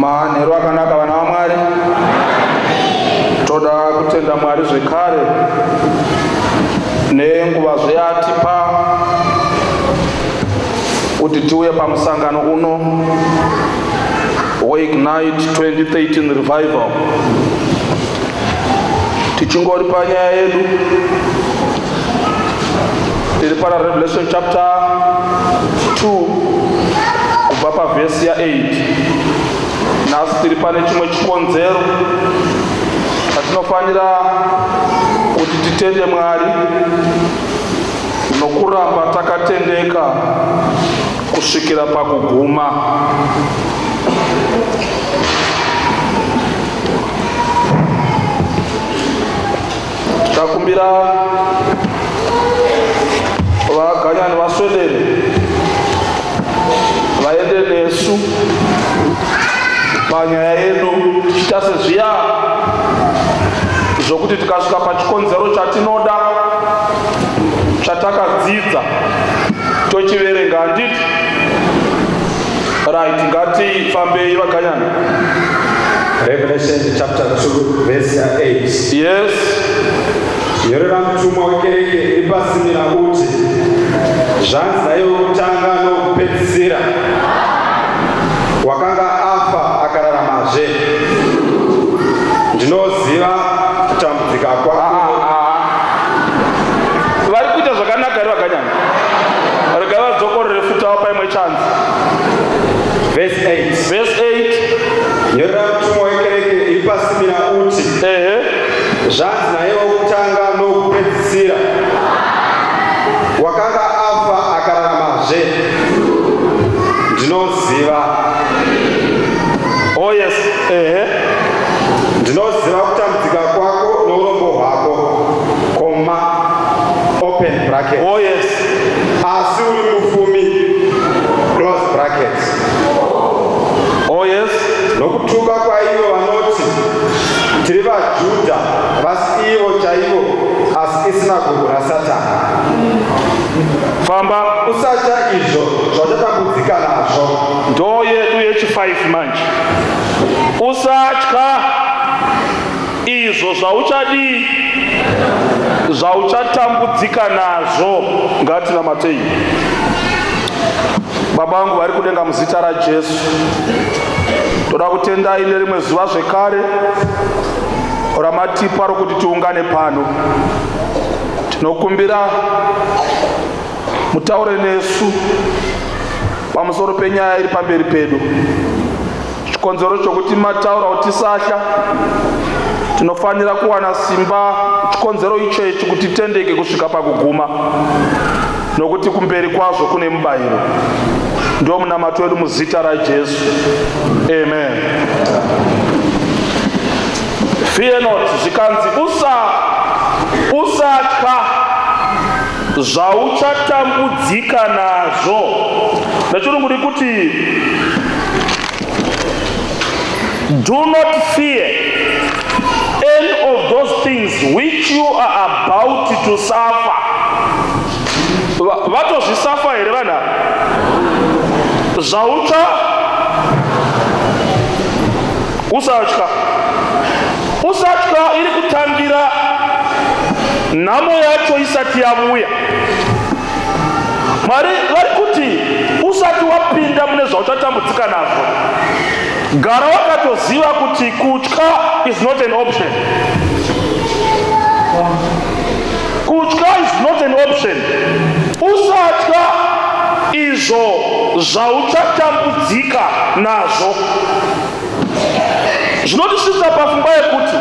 Manhero akanaka vana vaMwari. Toda kutenda Mwari zvekare nenguva zveyatipa kuti tiuye pamusangano uno weIgnite 2013 Revival. Tichingori panyaya yedu tiri para Revelation chapter 2 kubva pavhesi ya8. Nhasi tiri pane chimwe chikonzero patinofanira kuti titende Mwari nokuramba takatendeka kusvikira pakuguma. Tikakumbira vaganyani vaswedere vaende nesu panyaya yedu tichita sezviya zvokuti tikasvika pachikonzero chatinoda chatakadzidza tochiverenga, handiti? Right, ngatifambei vaganyani. Revelation chapter 2 verse 8. Yes. Yorera mutumwa wekereke iri pasimira uti, zvanzi naiwe kutanga nokupedzisira, wakanga afa akararamazve. Ndinoziva kutambudzika kwako. Vari kuita zvakanaka here vaganyani? Regai vadzokorere futawo paimwe chanzi. Verse 8. Verse 8. Yorera mutumwa wekereke iri pasimira uti, zvanzi naiwe kutanga nokupedzisira, wakanga afa akararamazve. Ndinoziva. Oh yes. Ndinoziva kutambudzika kwako nourombo hwako, koma open bracket. Oh yes. Asi uri mupfumi, close bracket. Oh yes. Nokutuka kwaivo vanoti tiri vaJudha vasi ivo chaivo, asi isinagogo raSatani. Famba. Usatya izvo zvauchatambudzika nazvo. Ndo yedu yechi5 manje. Usatya izvo zvauchadi, zvauchatambudzika nazvo. Ngatinamatei. Baba vangu vari kudenga muzita raJesu, toda kutendai nerimwe zuva zvekare ramatipa rokuti tiungane pano. Tinokumbira mutaure nesu pamusoro penyaya iri pamberi pedu. Chikonzero chokuti mataura kuti tisahla, tinofanira kuwana simba chikonzero ichechi kuti titendeke kusvika pakuguma, nokuti kumberi kwazvo kune mubayiro. Ndio munamato wedu muzita raJesu. Amen. Fear not, zvikanzi usatya zvauchatambudzika nazvo. Nechirungu kuti do not fear any of those things which you are about to suffer. Vatozvisafa here vana? Usatya iri kutangira nhamo yacho isati yavuya. Mwari vari kuti usati wapinda mune zvauchatambudzika nazvo, gara wakatoziva kuti kutya is not an option. Kutya is not an option. Usatya izvo zvauchatambudzika nazvo. Zvinotisvitsa pafungwa yekuti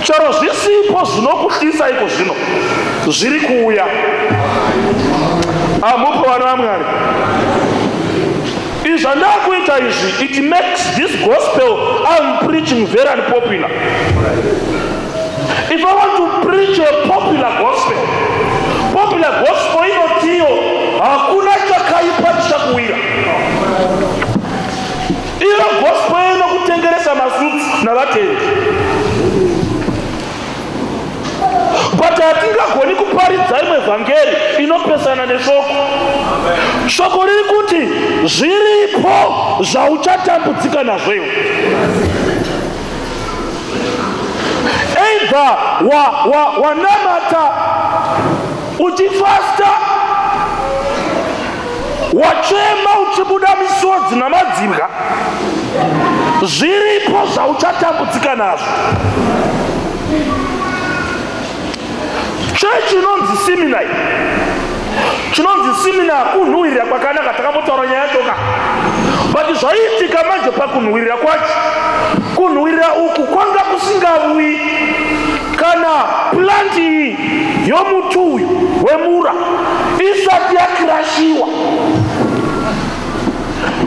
chero zvisipo zvinokuhlisa iko zvino zviri kuuya. Amupo vana vaMwari. Izvandakuita izvi, it makes this gospel I'm preaching very unpopular. If I want to preach a popular gospel inotiyo hakuna chakaipa chichakuwira. Iyo gospel inokutengeresa masutsi navatendi. But but hatingagoni kuparidza imwe vhangeri inopesana neshoko. Shoko riri kuti zviripo zvauchatambudzika nazvo. Either wanamata uchifasta, wachema uchibuda misodzi namadzibwa, zviripo zvauchatambudzika nazvo. Chinonzi seminari. Chinonzi seminari kunhuhwirira kwakanaka, takambotaura nyaya yacho ka. But zvaitika manje pakunhuhwirira kwacho, kunhuhwirira uku kwanga kusingavi kana planti yomuti uyu wemura isati yakirashiwa.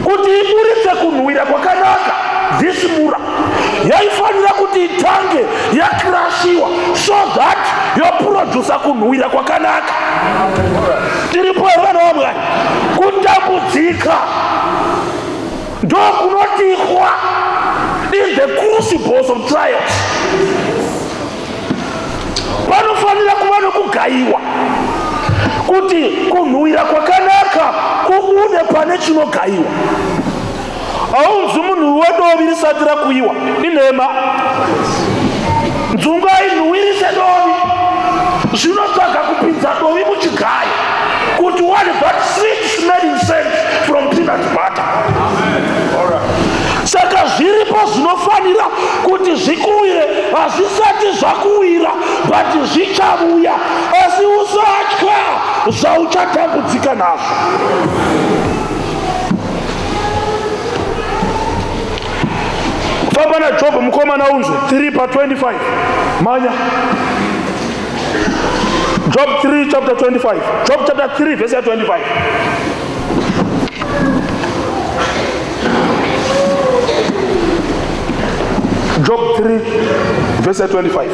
Kuti iburitse kunhuhwirira kwakanaka, this mura yaifanira kuti itange yakirashiwa so that yoprodusa kunhuhwirira kwakanaka. Tiripo vana vamwari, kutambudzika ndokunotikwa in the crucibles of trials. Panofanira kuva nokugayiwa kuti kunhuhwira kwakanaka kubude pane chinogayiwa. Haunzi munhu wedovi risati rakuyiwa inhema. Nzunga inhuhwirise dovi, zvinotsvaga kupinza dovi muchigayo kuti what that sweet smelling scent from peanut butter. Saka zviripo zvinofanira kuti zvikuwire, hazvisati zvakuwira, but zvichavuya. Asi usatya zvauchatambudzika nazvo. Famba naJobho mukomana unzwe 3:25. Manya. Job 3 chapter 25. Job chapter 3 verse 25. Job 3 verse 25.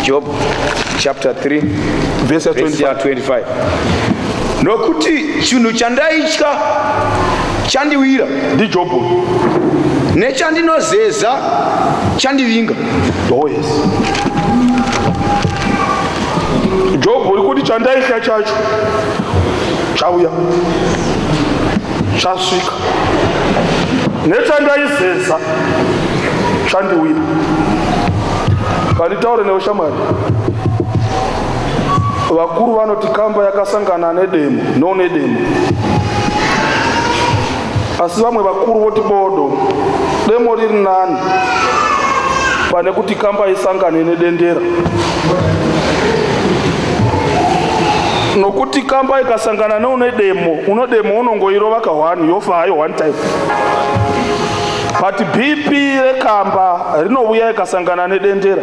Job chapter 3 verse 25. Nokuti chinhu chandaitya chandiwira ndiJobho, nechandinozeza chandivinga. Oh yes. Jobho uri kuti chandaitya chacho chauya, chasvika. Nechandaizeza chandiwira. Panditaure neushamwari, vakuru vanoti kamba yakasangana nedemo, no nedemo. Asi vamwe vakuru voti bodo, demo riri nani pane kuti kamba isangane nedendera. Nokuti kamba ikasangana neunedemo, unodemo unongoirova ka1 yofa hayo one time. But BP rekamba rinouya ikasangana nedendera.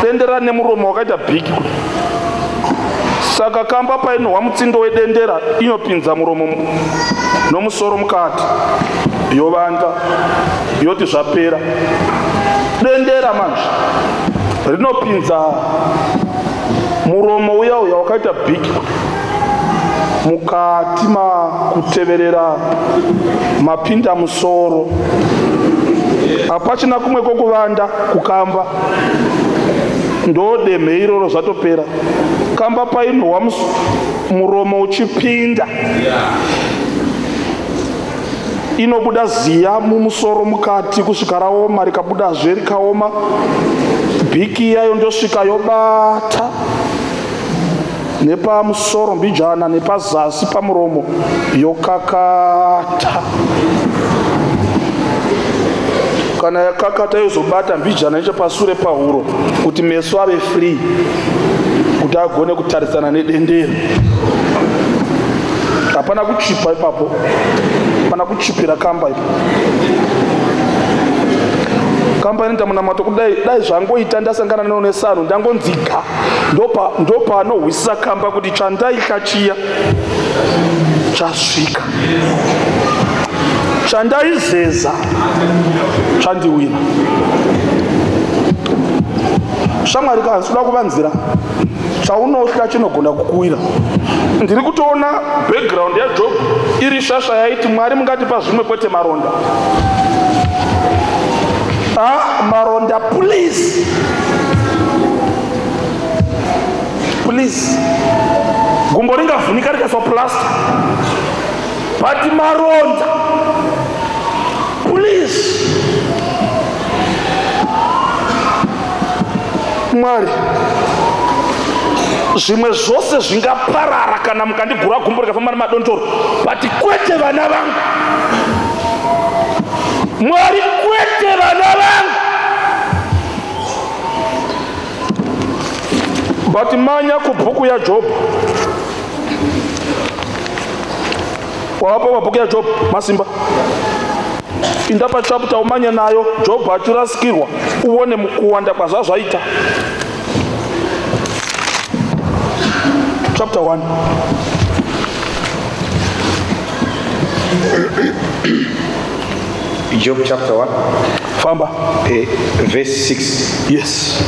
Dendera nemuromo wakaita big. Saka kamba painohwa mutsindo wedendera inopinza muromo nomusoro mukati, yovanda yoti zvapera. Dendera manje rinopinza muromo uya wakaita big mukati makuteverera mapinda musoro. Hapachina kumwe kokuvanda kukamba, ndodeme iroro zvatopera. Kamba painohwa muromo uchipinda, inobuda ziya mumusoro mukati kusvika raoma, rikabudazve rikaoma. Bhiki yayo ndosvika yobata nepamusoro mbijana nepazasi pamuromo yokakata. Kana yakakata yozobata mbijana nechepasure pahuro kuti meso ave free, kuti agone kutarisana nedendera. Hapana kuchipa ipapo, hapana kuchipira kamba ipo. Kamba inoita munamato kudai zvangoita ndasangana neonesano ndangonzika, ndopa anohwisisa kamba kuti chandaita chiya chasvika, chandaizeza chandiwira. Shamwari kanzi uda kuvanzira chaunohla chinogona kukuwira. Ndiri kutoona background yaJobho iri shasha yaiti Mwari mungatipa zvimwe kwete maronda. maronda, please. Gumbo ringavhunika rikaiswa plaster, but maronda, please. Mwari, zvimwe zvose zvingaparara kana mukandigura gumbo rikafamba nemadontoro, but kwete vana vangu. Mwari, kwete vana vangu. But manya kubhuku ya Job. Wapo mabhuku ya Job, Masimba. Pinda pa chapter umanya nayo, Job achirasikirwa, uone kuwanda kwa zvaita. Chapter 1. Job chapter 1. Famba. Verse 6. Yes.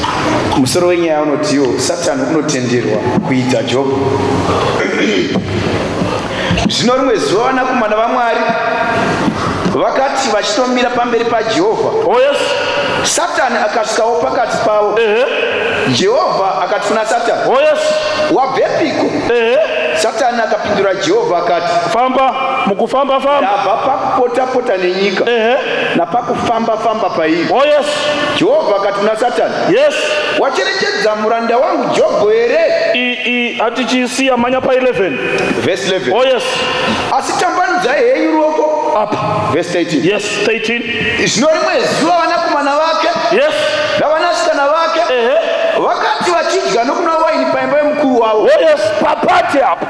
Musoro wenyaya unotiwo Satani unotenderwa kuita Job. Zvino rimwe zuva vanakomana vaMwari vakati vachitomira pamberi paJehovha. Oh yes. Satani akasvikawo pakati pavo. Jehovha akati kuna Satani, oh yes, wabvepiko? Satani akapindura Jehovha akati, famba, mukufamba famba. Ndabva pakupota-pota nenyika, napakufamba-famba pairi. Oh yes. Jehovha akati kuna Satani, yes, wacherechedza muranda wangu Jobho here? Atichisiya manya pa 11. Verse 11. Oh yes. Asi tambanudzai henyu ruoko. Up. Verse 13. Yes, 13. Zvino rimwe zuva vanakomana vake, yes, navanasikana vake, vakati vachidya nokunwa waini paimba yomukuru wavo. Oh yes, papati apa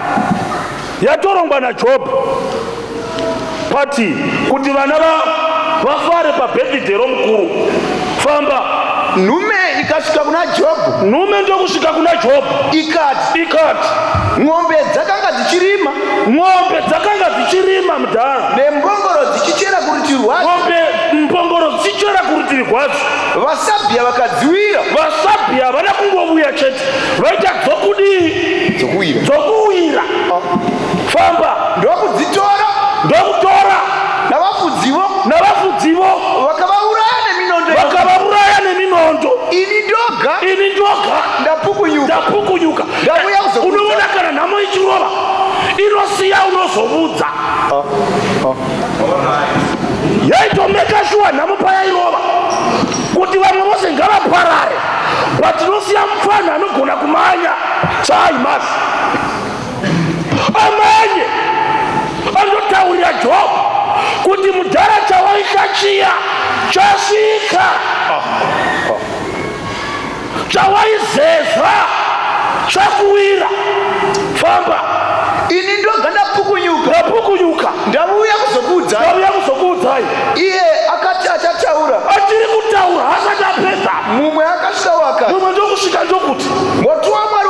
yatorongwa naJob. Pati kuti vana vafare pabirthday romukuru. Famba. Nhume ikasvika kuna Job. Nhume ndokusvika kuna Job. Ikati. Ng'ombe dzakanga dzichirima mudhara. Nembongoro dzichichera kurutivi rwadzo. Mbongoro dzichichera kurutivi rwadzo. Vasabhia vakadziwira. Vasabhia vana kungovuya chete. Vaita dzokuwira. Famba. Ndokutora. Navafudzivo. Vakavauraya neminondo. Ini ndoga. Ndapukunyuka. Unoona kana nhamo ichirova inosiya unozovudza. Yaitomeka shuwa nhamo payairova kuti vamwe vose ngavaparare, but inosiya mufana anogona kumanya chaimasi amanye andotaurira Job kuti mudhara chawaikachiya chasvika, chawaizeza chakuwira. Famba. Ini ndoga ndapukunyuka. Ndauya kuzokuudzai. Iye akati achataura. Achiri kutaura hasati apedza. Mumwe akasvikawo akati. Mumwe ndokusvika ndokuti moto waMwari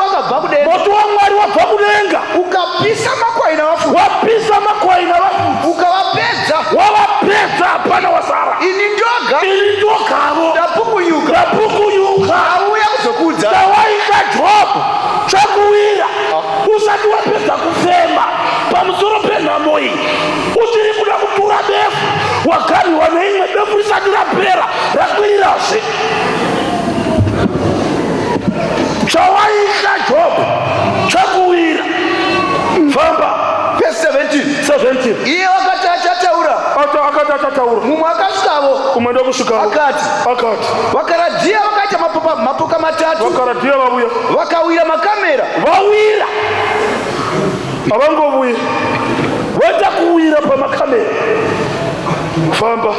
wabva kudenga. Ukapisa makwai navafudzi. Wapisa makwai navafudzi. Ukavapedza. Wavapedza, hapana wasara. Ini ndogavo. Ndapukunyuka. Auya kuzokuudza. Tawaita Job chakuwira. Usati wapedza kufema pamusoro penhamo iyi, uchiri kuda kutura befu, waganiwa neimwe befu risati rapera rakwirirazve. Chawaita Job chakuwira. Famba. Verse 17. Iye wakati achataura. Mumwe akasvikawo. Umwe ndokusvikawo. Akati. Vakaradhiya vakaita mapoka matatu. Vakaradhiya vavuya. Vakawira makamera. Vawira. Havangovuya. Voita kuwira pamakamera. Famba.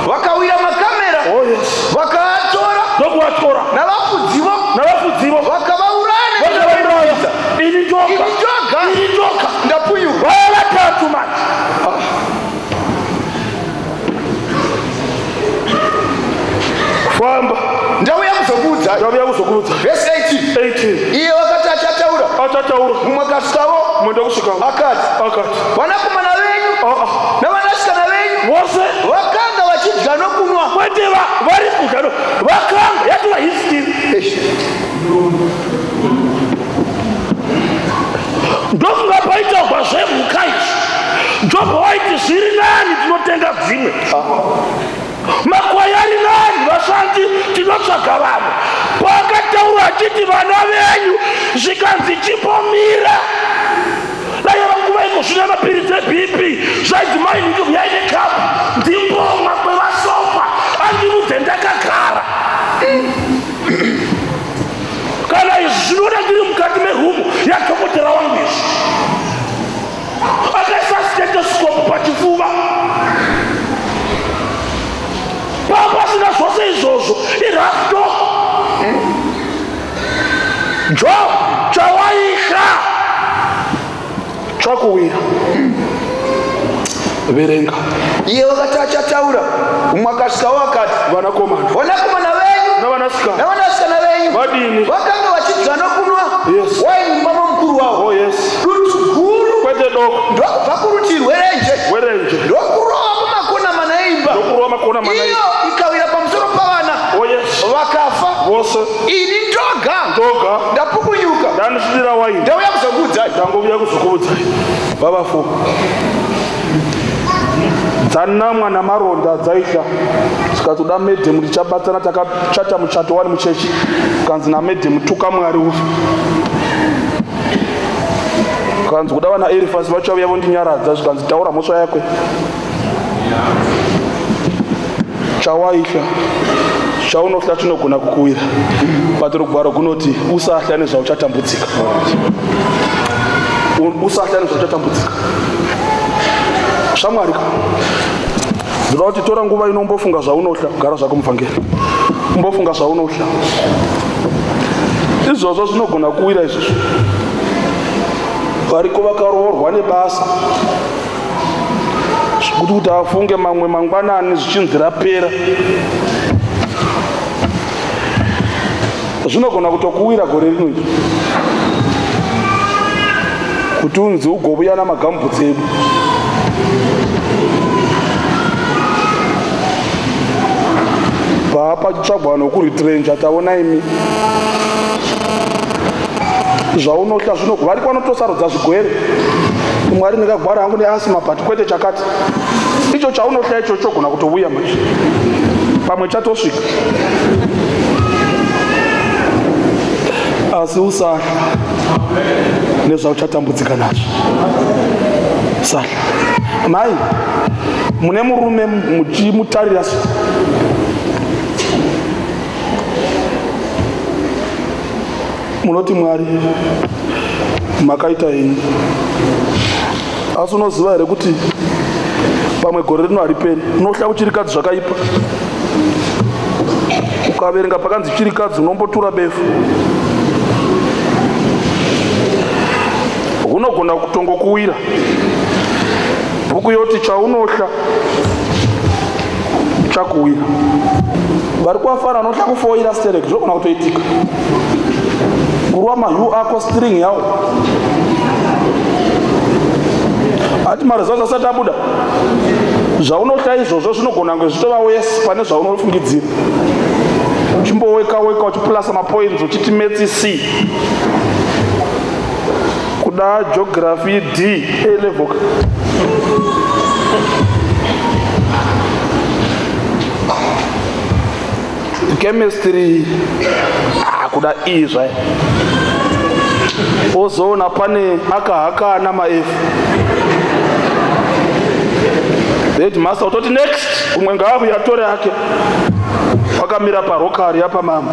Vakawira makamera. Oh yes. Vakaatora. Ndokuvatora. Navafudzivo. Vakavauraya. Ini ndoga. Ndapunyuka. Vaya vatatu manje. Famba. Ndauya kuzokuudza. Verse 18. Iye wakati achataura. Mumwe akasvikawo. Akati. Vanakomana venyu navanasikana venyu vose vakanga vachidya nokunwa. Kwete vari kudya vakanga yatova history. Ndofunga paitaugwa zvemhuka izvi. Job waiti zviri nani tinotenga dzimwe. makwai ari nani vashandi tinotsvaga vanhu paakataura achiti vana venyu zvikanzi chimbomira daiva nguva iko zvina mapiritsi ebp zvaiti mainike uyai nekapu ndimbomwa kwevasofa andirudze ndakagara kana izvi zvinoda ndiri mukati merumu yadhokotera wangu izvi akaisa stetoskopu pachifuva papasina zvose izvozvo irafdoko jo chawaika chakuwira verenga iye wakati achataura umwe akasvikawo akati vanakomana venyu navanasikana venyu vadini vakanga vachidya nokunwa Yes. waini mumba momukuru wavo dutu guru kwete doko ndokubva kurutivi werenje ndokurova kumakona mana eimba iyo ikawira pamusoro pavana vakafa vose ini ndoga ndapukunyuka ndanisvidira waini ndauya kuzokuudzai ndangovuya kuzokuudzai vavafo dzanamwa namaronda dzaita tikatoda medhemu tichabatsana takachata muchato wani muchechi kanzi namedhemu tuka mwari ufe kanzi kuda vana erifasi vachauya vondinyaradza zvikanzi taura mhosva yakwe chawaihla chaunohla chinogona kukuwira pato rugwaro kunoti usahla nezvauchatambudzika shamwarika zvoda kuti tora nguva ino umbofunga zvaunohla gara zvako muvhangeri umbofunga zvaunohla izvozvo zvinogona kuwira izvozvo variko vakaroorwa nebasa kuti afunge mamwe mangwanani zvichinzira pera zvinogona kutokuwira gore rino kuti unzi ugovuya namagambutsi edu paapachitsvagwa nokuritrenja taona imi zvaunohla zvinogo vari kwanotosarudza zvigwere mwari ndikagwara hangu neasima but kwete chakati icho chaunohla icho chogona kutovuya manje pamwe chatosvika asi usahla nezvauchatambudzika nazvo sahla mai mune murume muchimutarira munoti mwari makaita henyu asi unoziva here kuti pamwe gore rino hariperi unohla kuchirikadzi zvakaipa ukaverenga pakanzi chirikadzi unombotura befu unogona kutongokuwira bhuku yoti chaunohla chakuwira vari kuafana anohla kufoira sterek zvogona kutoitika kurwa mahu ako string yawo ati maresults asati abuda zvaunohla izvozvo zvinogona kunge zvitova wese pane zvaunofungidzira uchimboweka uchiplasa mapoints uchiti metsi c kuda geography d a level chemistry kuda e zvai ozoona pane akahakana maef headmaster utoti next umwe ngaavu yatore yake wakamira parokari yapamama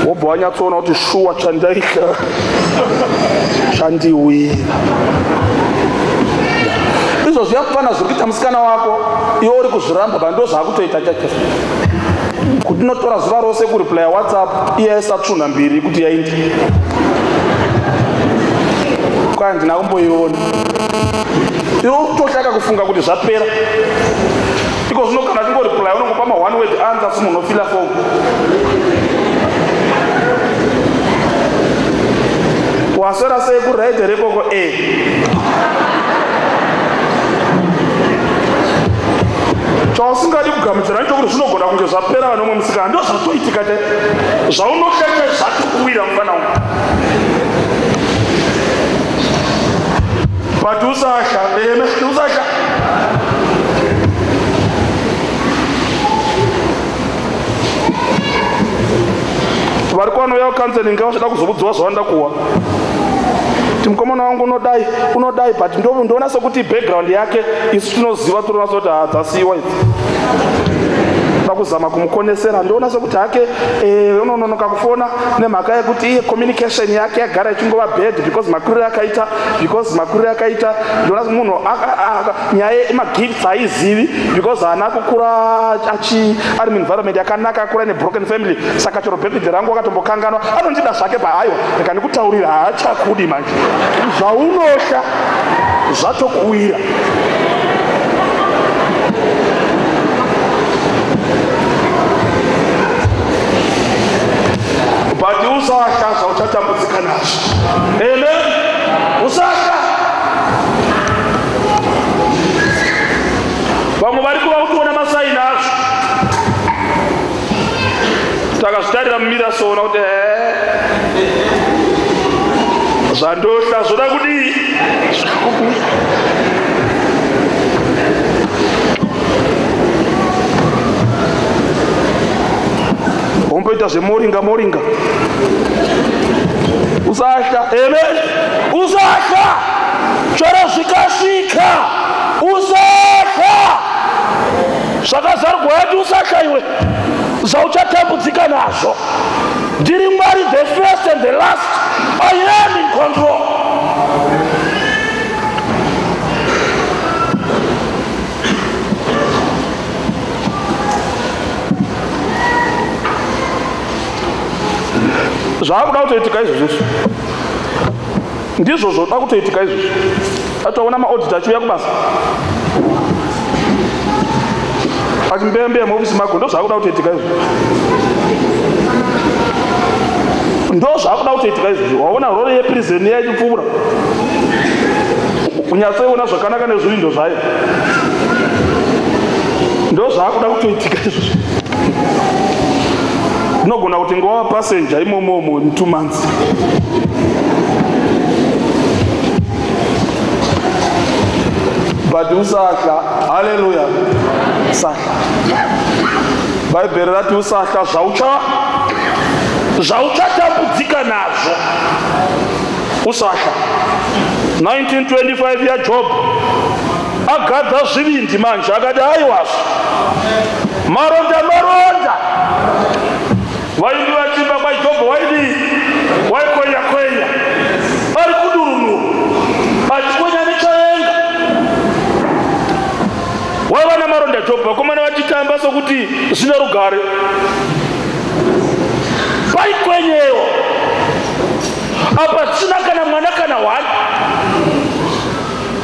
wobva wanyatsoona kuti shuwa chandaihla chandiwira izvo zviyakufana zviri kuita musikana wako iwe uri kuzviramba bando zvaakutoita chacho kuti notora zuva rose kuriplaya whatsapp iye aisatsvunha mbiri kuti yaindi kwaya ndina kumboiona iwe utoshaka kufunga kuti zvapera iko zvino kana tingoriplaya unongopa ma one word answer simunhu unofila fomu waswera sei kuraidhe rekoko chausingadi kugamuchira nchokuti zvinogona kunge zvapera vanomwe musikana ndo zvatoitika te zvaunosheke zvatokuwira mufana umu but usasha vari kwanouya counseling vachida kuzobudziwa zvavanoda kuwa kuti mukomana wangu unodai but ndoona sekuti background yake isu tinoziva tinoona sekuti hadzasiyiwa idzi kuzama kumukonesera ndoona sekuti hake unononoka kufona nemhaka yekuti iye communication yake yagara ichingova bad because makuriro akaita ndoona munhu nyaya yemagifts haizivi because haana kukura ari muenvironment yakanaka akura nebroken family saka chero birthday rangu akatombokanganwa anondida zvake pahaiwa ndikandikutaurira haachakudi manje zvaunosha zvatokuwira but usasha zvauchatambudzika nazvo amen usasha vamwe vari kuva kutoona masaini azvo takazvitarira mumira sona kuti zvandohla zvoda kudii omboita zvemoringa usasha amen usasha chero zvikasvika usasha zvakazarwa yati usasha iwe zvauchatambudzika nazvo ndiri Mwari the first and the last I am in control zvaakuda kutoitika izvozvo ndizvo zvoda kutoitika izvozvo atoona maodita achiuya kubasa achimbembea muofisi mako ndo zvaakuda kutoitika izvozvo ndo zvaakuda kutoitika izvozvo waona rori yeprison yachipfuura kunyatsaiona zvakanaka nezvirindo zvayo ndo zvaakuda kutoitika izvozvo unogona kuti ngova passenger imomomo in 2 months but usahla haleluya sahla bhaibheri rati usahla zvauchatambudzika nazvo usahla 1925 yaJob agadza zvivindi manje akati aiwazvo maronda vaindi vachimba kwaJobho waikwenya ari kudurunuru achikwenya nechaenga waiva namaronda Jobho vakomana vachitamba sokuti zvine rugare paikwenyewa apa tisina kana mwana kana wani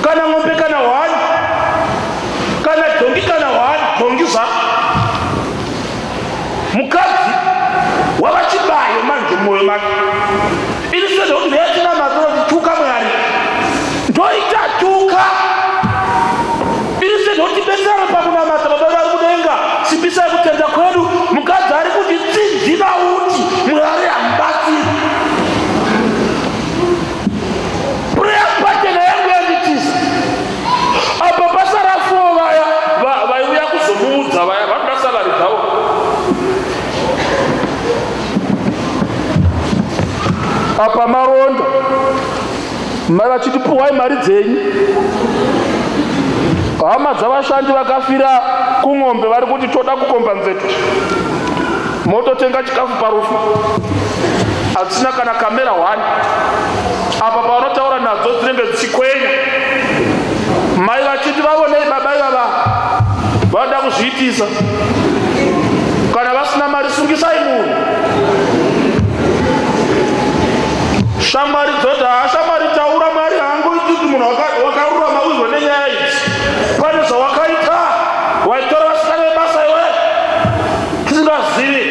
kana ng'ombe kana wani kana dhongi kana wani dhongi za mukadzi wavachibayo manje mwoyo make ili sezvo kuti veyatina mazoro tituka Mwari ndoita tuka ili sezvo kuti besara pakunamata baba vari kudenga simbisa yekutenda kwedu mukadzi ari kuti tsinzina uti Mwari hambatsiri prayer partner yangu yanditiza apa pasara 4 vaya vaiuya kuzomuudza vaya vanoda salari dzavo apa maronda mai vachiti puhai mari dzenyu hama dzavashandi vakafira kung'ombe vari kuti toda kukomba nzeto mototenga chikafu parufu hatisina kana kamera 1 apa pavanotaura nadzo dzinenge dzichikwenya mai vachiti vavonei baba ivava vanoda kuzviitisa kana vasina mari sungisai munhu shamwari dzoti shamwari taura Mwari hangu ituti munhu wakarurama uzwe nenyaya idzi pane zvawakaita waitora vasikana vebasa iwe tisingazivi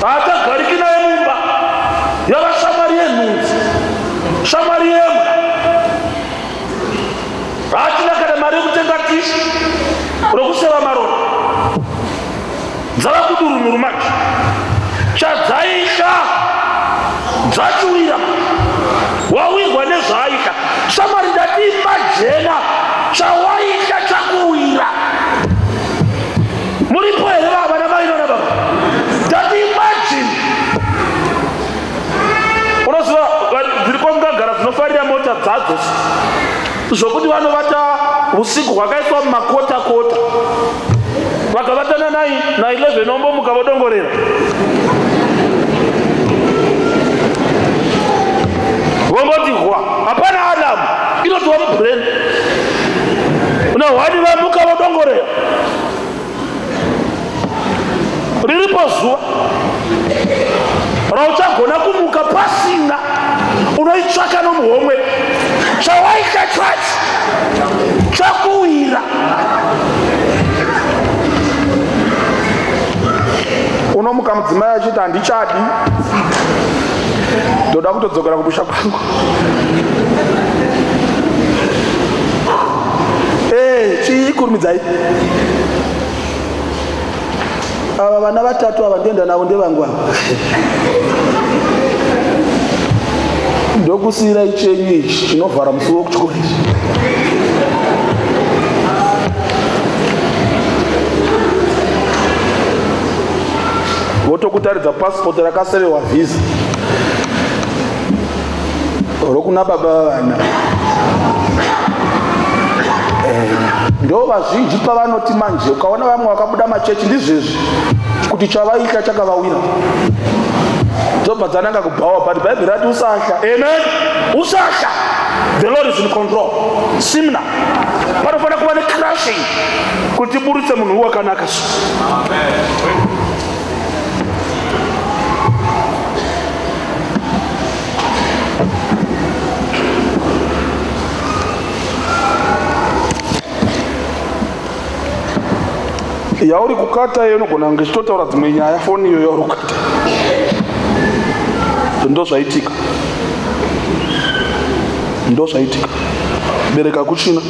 haatagariki naye mumba yava shamwari yenhunzi shamwari yemwe hatina kana mari yekutenga tishi rokuseva maronda dzava kudurunuru manje chadzaisha dzachiwira wawirwa nezvaaita shamwari ndati majena chawaisha chakuwira muripo here baba namainona baba vanovata dzadzo zvokuti vanovata usiku hwakaiswa mumakota-kota, vakavata na 11 ombomuka vodongorera. Vongoti hwa hapana alamu inotiwa mubrain una hwani vamuka vodongorera. Riripo zuva rauchagona kumuka pasina unoitsvaka nomuhomwe chawaita chacho chakuwira. Unomuka mudzimai achiti handichadi, ndoda kutodzokera kumusha kwangu. Chii kurumidzai? Ava vana vatatu ava ndienda navo ndevangu ava. Ndokusiyirai chenyu ichi chinovhara musuwo kuchikoro ichi. Votokutaridza pasipoti rakasererwa vhisa rokuna baba vana. Ndo vazhinji pavanoti manje ukaona vamwe vakabuda machechi ndizvezvi kuti chavaita chakavawira. Ndobva dzananga kubhawa but Bible rati usasha. Amen. Usasha. The Lord is in control. Simna. Panofana kuva necrashing kuti buritse munhu wakanaka. Amen. Yauri kukata iyo nogona kunge chitotaura dzimwe nyaya foni iyo yauri kukata. Ndozvaitika. Ndozvaitika. Bereka kuchina.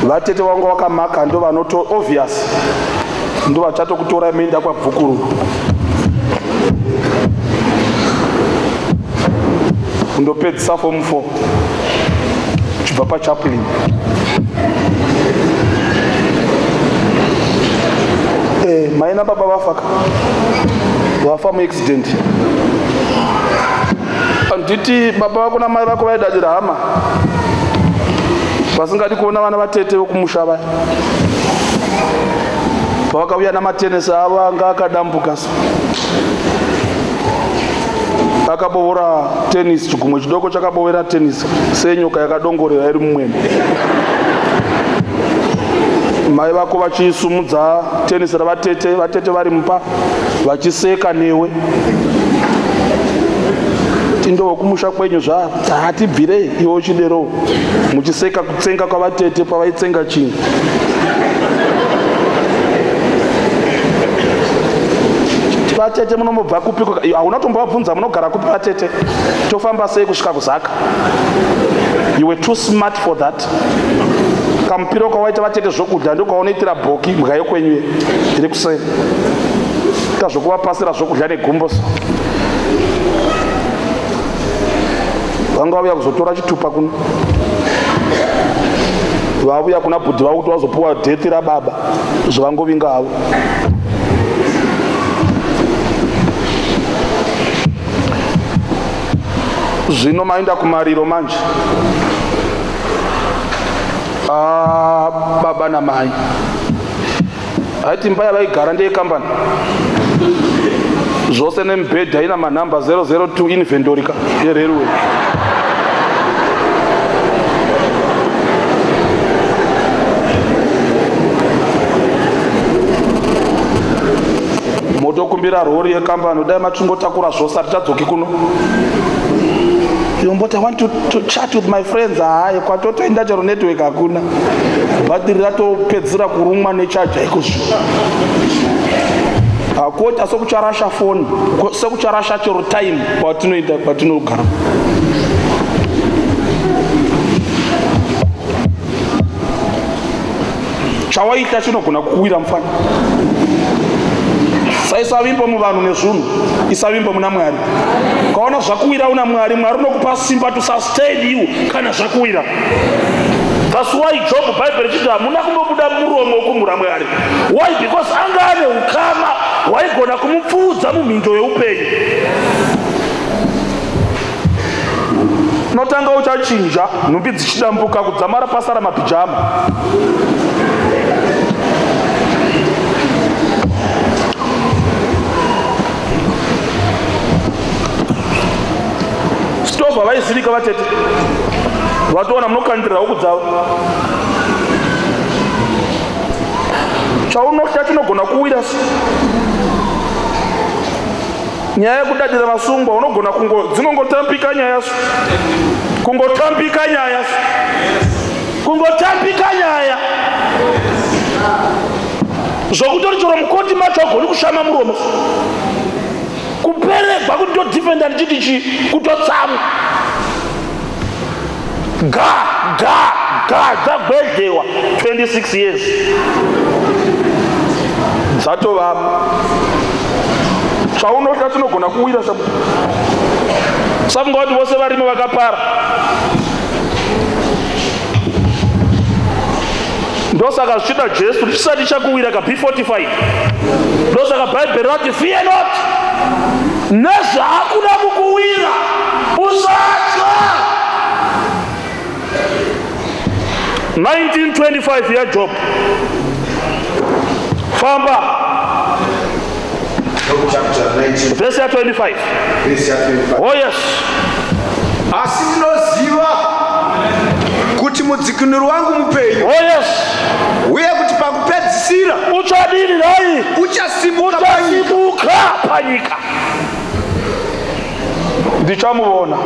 Vatete vangu vakamaka ndo vanoto obvious. Ndo vachatokutora menda kwa bvukuru. Ndopedzisa form 4. Chibva pachaplain. Mai nababa vafaka vafa muaccident. Anditi baba vako namai vako vaidadira hama vasingadi kuona vana vatete vokumusha vaya. Pavakauya namatenesi avo anga akadambuka, akaboora tenisi, chigumwe chidoko chakaboora tenisi senyoka yakadongorera iri mumwene. Mai vako vachisumudza tenisi ravatete, vatete vari mumba vachiseka newe. Tindo kumusha kwenyu hatibvire iwe uchidero muchiseka kutsenga kwavatete pavaitsenga chinhu. Vatete munomobva kupiko? Hauna tombovabvunza munogara kupi vatete? Tofamba sei kusvika kuzaka? You were too smart for that. Kampiro kawaita vatete zvokudya ndokaunoitira bhoki mhaka yokwenyu iri kusei. Tazvokuvapasira zvokudya negumboso. Vanga vauya kuzotora chitupa kuno. Vauya kuna bhudhi vavo kuti vazopuwa dethi rababa zvavangovinga havo. Zvino maenda kumariro manje. Baba namai haiti imba yavaigara ndeyekambani zvose nemibhedha ina manhamba 002 inventorika yererwe. Motokumbira rori yekambani dai matingotakura zvose hatichadzoki kuno. But I want to chat with my friends. Kwatotoenda chero network hakuna. Bhatiri ratopedzera kurumwa nechaja ikozvo. Akoti sokucharasha phone, sokucharasha chero time patinoita patinogara. Chawaita chinogona kuwira mufana. Saisavimbo muvanhu nezvunhu, isavimbo muna Mwari. Kaona zvakuwira una Mwari, Mwari unokupa simba to sustain you kana zvakuwira. That's why Job Bible chiti hamuna kumbobuda muromo wokumhura Mwari. Why? Because anga ane ukama waigona kumupfudza mumhindo yeupenyu. unotanga uchachinja nhumbi dzichidambuka kudzamara pasara mapijama. Stova vaizivika vatete vatoona munokandirira huku dzavo. Chaunotya chinogona kuwira. Nyaya yekudadira masungwa unogona dzinongotambika nyaya su. Kungotambika nyaya su. Kungotambika nyaya. Zvokutori chero mukoti macho agoni kushama muromo. Kuperegwa kuti ndodhifenda ndichiti chi kutotsamu. Dzagwedhewa 26 years. Zvatovamo. Chaunotya chinogona kuwira sabu. Safunga kuti vose varimo vakapara. Ndosaka zvichida Jesu chisati chakuwira ka B45. Ndosaka Bhaibheri rati fear not. Nezvakuda kukuwira usatya. 1925 ya Job. Famba. Verse 25. Oh yes. Asi ndinoziva kuti mudzikinuri wangu mupenyu. Oh yes. Uye kuti pakupedzisira uchadini naye uchasimuka panyika. Ndichamuona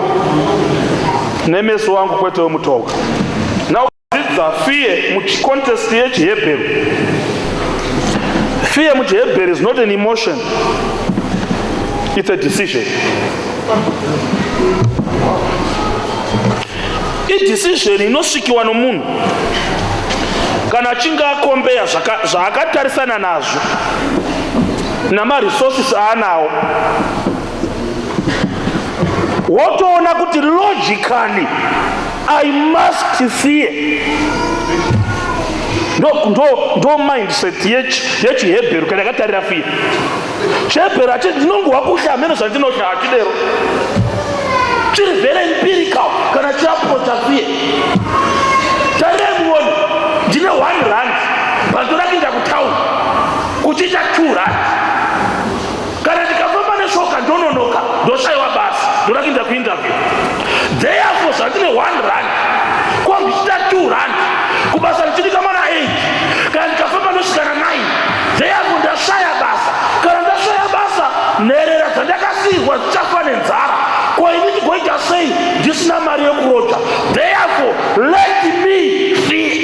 nemeso wangu kwete mutoka. Now fear much contest yechiHebheru. Fear muchiHebheru is not an emotion. It's a decision. Decision inosvikiwa nomunhu kana achinge akombeya zvaakatarisana nazvo namaresources aanawo. Wotoona kuti logically I must fear. Ndo mindset yechiHebheru kana yakatarira fear. ChiHebheru achiti ndinongowa kuhla meno zvandinohla hachidero. Chiri very empirical kana chiapproacha fear. Taremuone ndine 1 rand pandorakinda kutauni kuchiita 2 rand. Kana ndikafamba neshoka ndononoka ndoshayiwa basa ndorakinda kuinterview. Therefore zvandine 1 rand kwambichita 2 rand kubasa richitika mana 8. Kana ndikafamba nosvika na 9 therefore ndashaya basa. Kana ndashaya basa nherera dzandakasiyirwa dzichafa nenzara. Kwa inini goita sei ndisina mari yekurota. Therefore let me fear.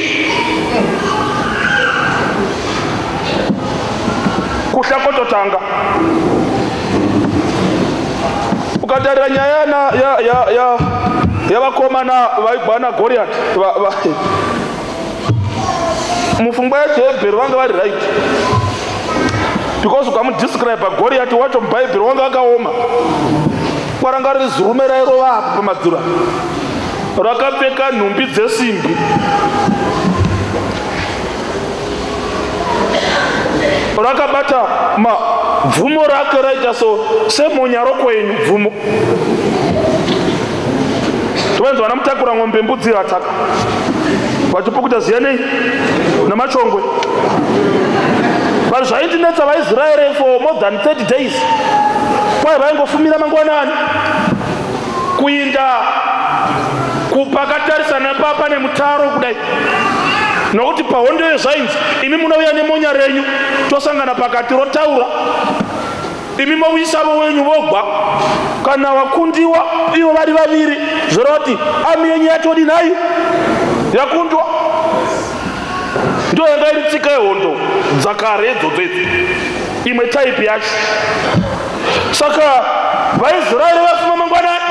Kuhla kototanga. Ukatarira nyaya yavakomana vaigwana Goliath mufungwa yechiHebheru vanga vari right. Because ukamudescribe Goliath wacho muBhaibheri wanga akaoma. Kwaranga riri zurume rairova apo pamadziro. Rakapfeka nhumbi dzesimbi. Rakabata bvumo rake raita semonyaro kwenyu bvumo. Tovenzi vanamutakura ng'ombe mbudzi rataka vachipukuta ziyanei namachongwe. Vanhu zvaindinetsa vaIsraeri for more than 30 days. Kwai vaingofumira mangwanani kuinda kupakatarisana papa nemutaro kudai. Nokuti pahondo yezvainzi imi munouya nemonya renyu tosangana pakati rotaura. Imi mauyisavo wenyu vogwa kana wakundiwa ivo vari vaviri zvoroti ami yenyu yatodi nayo yakundwa. Ndo yanga iri tsika yehondo dzakare idzodzo idzi imwe type yacho. Saka vaIsraeri vafuma mangwanani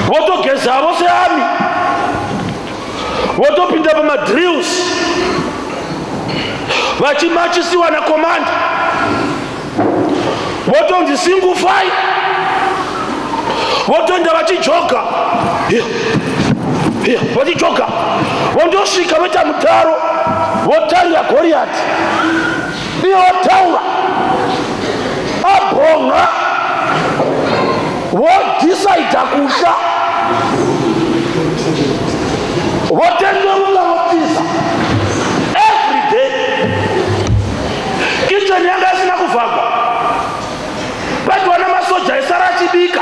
votogeza vose ami votopinda pamadrills vachimachisiwa na komanda votonzi single fight votoenda vachijoga vachijoga vondosvika voita mutaro votarira Goliath iye votaura abhonga vodhisaidha kuhla votendeula votiza every day. Kitchen yanga isina kuvhagwa, but wana masoja esara achibika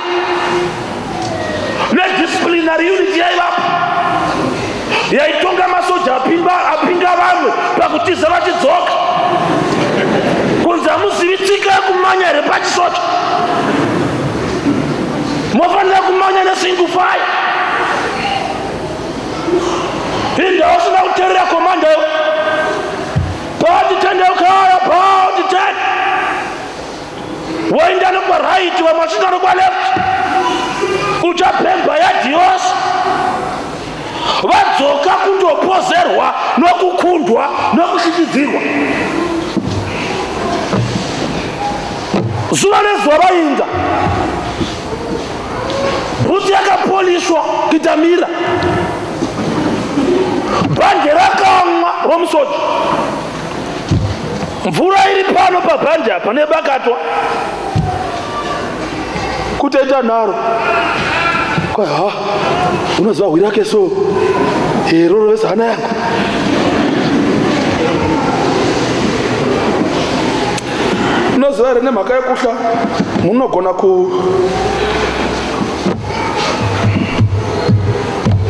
nedisciplinary unit yaivapo yaitonga masoja apinga vamwe pakutiza vachidzoka kunzi hamuzivi tsika yekumanya here pachisoja, mofanira kumanya nesingle fire. Inda usina kuteerera komanda yo paatitendeukaya paatiten wainda nokwa right wamwasvika nokwa left uchapemba yadhiyosa vadzoka kundopozerwa nokukundwa nokushikidzirwa. Zuva nezuva vainda bhutsu yakapolishwa kitamira, bhanje rakamwa romusoja, mvura iri pano pabhanje apa nebakatwa kutoita nharo kwai unoziva hwi rake so rorovesa hana yangu. Unoziva here nemhaka yekuhla munogona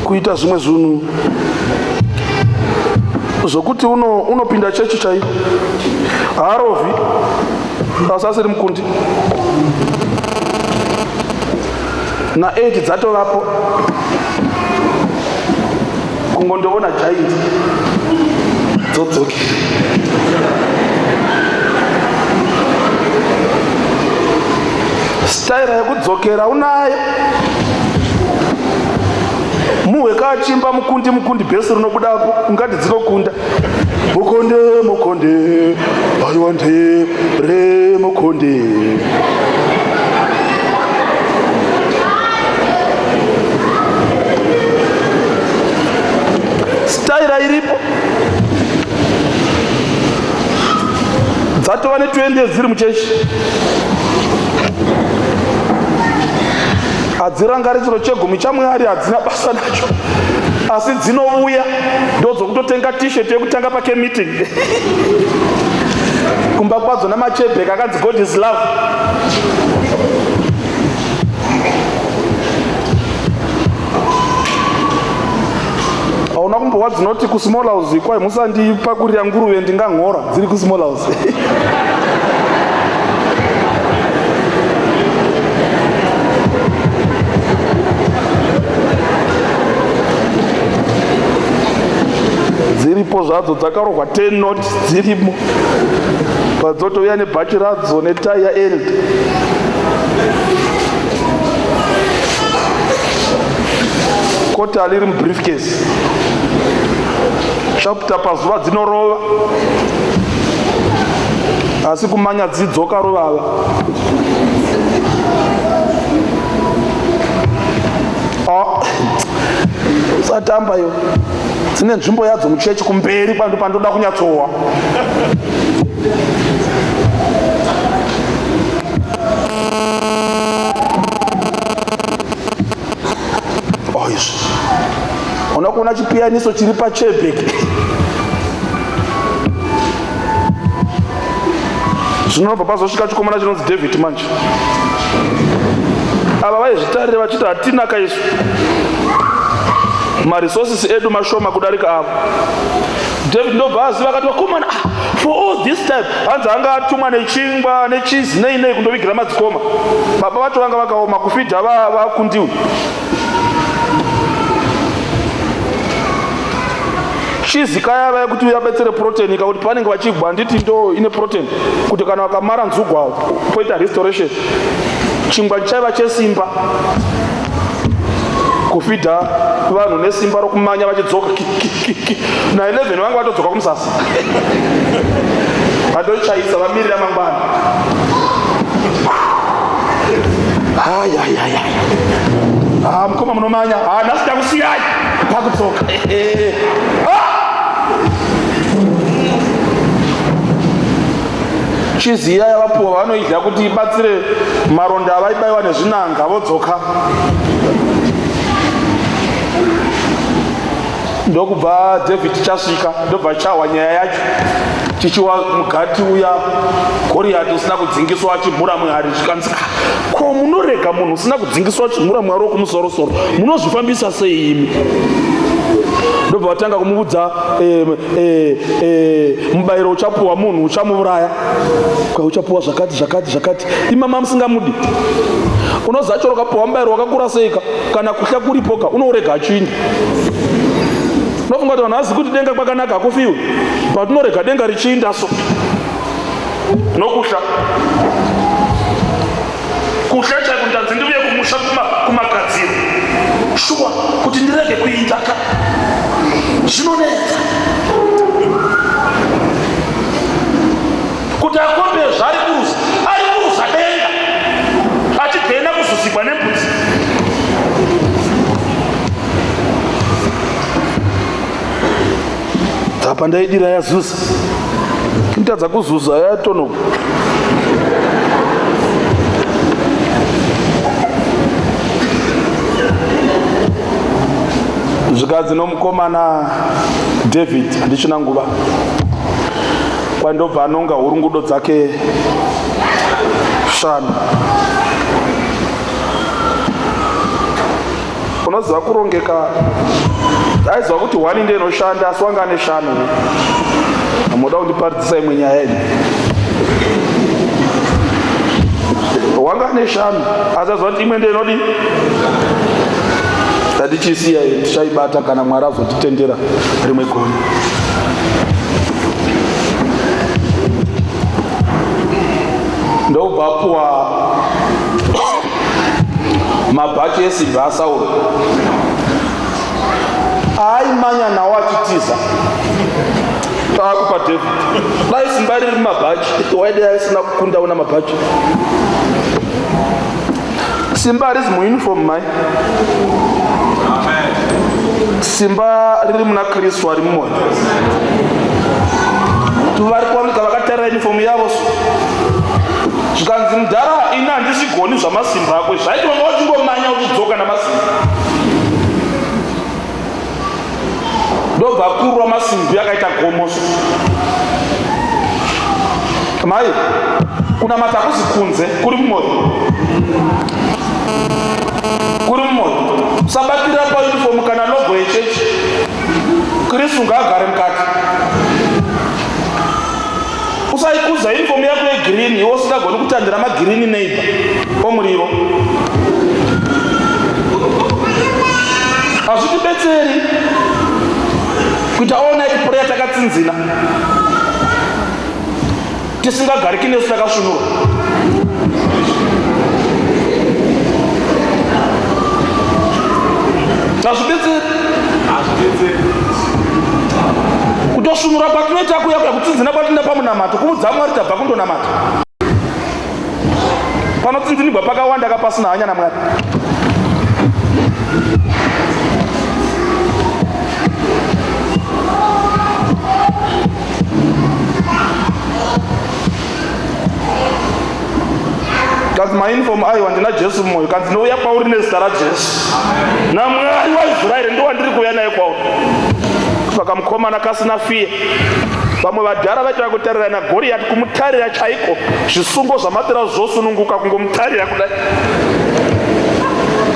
kuita zvimwe zvinhu zvokuti unopinda chechi chaiyo haarovhi asasiri mukundi na8 dzatovapo kungondoona giant dzodzoke. Staira yekudzokera unayo, muhweka achimba mukundi bhesi rinobudapo ungati dzinokunda mukonde aiwande re mukonde. Staira iripo dzatova ne20 dziri muchechi, hadzirangari chiro chegumi chamwari, hadzina basa nacho, asi dzinouya ndodzokutotenga t-shirt yekutanga pake meeting kumba kwadzo namachebheki akanzi God is love. Hauna kumbowa dzinoti kusmall house kwai musandipakurira nguruve ndingang'ora dziri kusmall house dziripo zvadzo dzakarohwa 10 not dzirimo, padzotouya nebhachi radzo netai yaeld. Kota aliri mubriefcase chapter pazuva dzinorova, asi kumanya dzidzoka rovava. Satamba yo dzine nzvimbo yadzo muchechi kumberi pandoda kunyatsowa. Ona kuona chipianiso chiri pachebheki zvinobva pazosvika chikomana chinonzi David manje. Ava vaizvitarire vachiti hatina kaisu, maresources edu mashoma kudarika avo. David ndobva aziva akati vakomana for all this time hanzi anga atumwa nechingwa nechizi nei kundovigira madzikoma, baba vacho vanga vakaoma kufidha vakundiwe. Chizi kayava yekuti yabetsere protein ikakuti panenge vachigwa nditi ndo ine protein kuti kana vakamara nzugwawo poita restoration. Chingwa chaiva chesimba kufidha vanhu nesimba rokumanya vachidzoka na11 vanga vatodzoka kumusasa vadochaisa vamirira mangwana. Mukoma munomanya nhasi takusiyai pakudzoka. chizi iya yavapuwa vanoidya kuti ibatsire maronda avaibayiwa nezvinanga vodzoka. Ndokubva David chasvika ndobva chahwa nyaya yacho chichiwa mugati uya Goriati usina kudzingiswa achimhura mwari chikanzi ko munorega munhu usina kudzingiswa achimhura mwari wekumusoro-soro munozvifambisa sei imi? Ndobva vatanga kumuudza mubayiro uchapuwa munhu uchamuuraya uchapuwa zvakati imama musingamudi unoziva chero kapuwa mubayiro wakakura seika kana kuhla kuripoka unourega achinda. Nofunga kuti vanhu hazi kuti denga kwakanaka hakufiwe patinorega denga richiinda so nokuhla chaiko ndanzi ndiuye kumusha kumagadziro shuwa kuti ndirege kuindaka zvinonetsa kuti akombe zvari kuruza denga achigenda kuzusikwa nembudzi. Apa ndaidira yazuza kutadza kuzuza yatonoka. Zvikadzi nomukomana David handichina nguva kwandobva anonga hurungudo dzake 5. Unoziva kurongeka aiziva kuti 1 ndiyo inoshanda asi wanga ane 5. Amuda kundiparadzisa imwe nyaya ine wanga ane 5 asi aiziva kuti imwe ndiyo inodi tatichisiya tichaibata kana Mwari azotitendera rimwe goni. Ndobva apuwa mabhachi esimba aSauro aimanya nawo achitiza taakupa David dai simba riri mumabhachi waide aisina kukunda una mabhachi. Simba harizi muuniform mai, simba riri muna Kristu ari mumwoyo. Tuvari kwamuka vakatarira uniform yavo zvikanzi mudhara ina handizvigoni zvamasimba akwe zvaiti vanga vachingomanya uchidzoka namasimba. Ndobva kurwa masimbi akaita gomoso. Mai kunamata kuzi kunze kuri mumwoyo, kuri mumwoyo. Sabatira pa uniform kana logo yechechi Kristu ngaagare mukati. Usaikuza uniform yako yegreen iwe usingagoni kutandira magreen neighbor omuriro. Hazvitibetseri kuita all night prayer takatsinzina tisingagariki nesu takasvinura. Hazvibetseri kutosvinura patinoita kuya kuya kutsinzina patinoda pamunamato kuudza Mwari tabva kundonamata. Panotsinzinirwa pakawanda kapasina hanya naMwari. Kanzi mauniform aiwa ndina Jesu mumwoyo, kanzi ndouya kwauri nezita raJesu. naMwari waIsraeri ndiwo ndiri kuuya naye kwauri. Vakamukomana kasina fiye. Vamwe vadhara vaitira kutarira naGoriati kumutarira chaiko, zvisungo zvamatira zvosununguka kungomutarira kudai.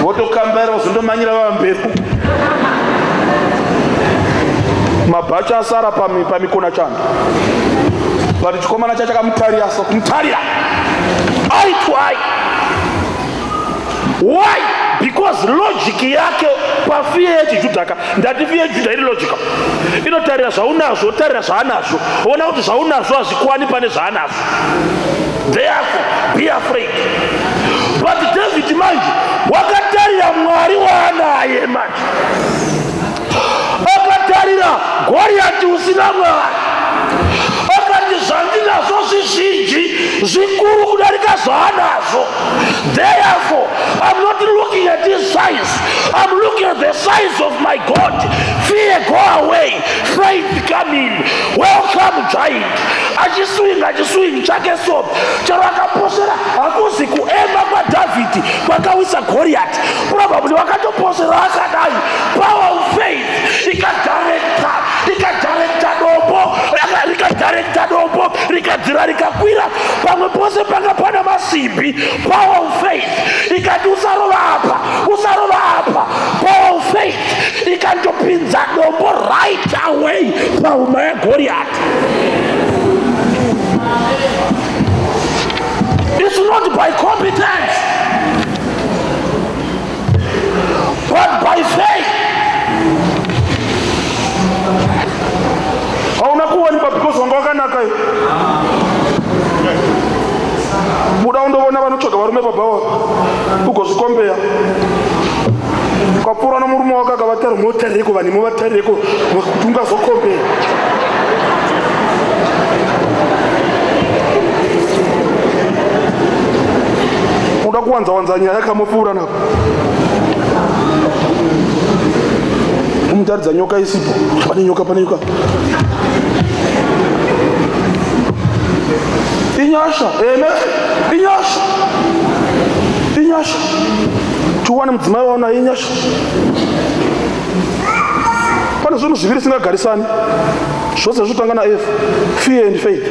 Votokambaira vozondomanyira vamberi. Mabhachi asara pamikona chando. Vati chikomana chachakamutarira so kumutarira. Eye to eye. Why? Because logic yake pafiye yechijudhaka ndati fiye Judha iri logical. Inotarira zvaunazvo, otarira zvaanazvo. Ona kuti zvaunazvo hazvikwani pane zvaanazvo. Therefore, be afraid. But David manje wakatarira Mwari waanaye manje. Akatarira Goriati usina Mwari. Akati zvandi ndinazo zvizhinji zvikuru kudarika zvaanazo. Therefore, I'm not looking at his size. I'm looking at the size of my God. Fear go away. Faith come in. Welcome giant. Achiswing chake so. Charo akaposera hakuzi kuema kwa David kwakawisa Goliath. Probably wakatoposera akadai. Power of faith. Rikadirekta dombo rikadzira rikakwira pamwe pose panga pana masimbi. Power of faith ikati usarova apa. Power of faith ikandopinza dombo right away pahuma yaGoliath. It's not by competence but by faith. Haunakuwa ni because wanga wakanaka buda undovona vanotsvaga varume babhawa ugozvikombeya kwapfuura nomurume wakaga vatari munotarireko vanhu muvatarireko kuti ungazokombeya. Uda kuwanzawanza nyaya yakamupfuura nako umutaridza nyoka isipo. Pane nyoka inyasha tuwane mudzimai waona inyasha. Pane zvinhu zviviri singagarisani zvose zvotanga na F, fear and faith.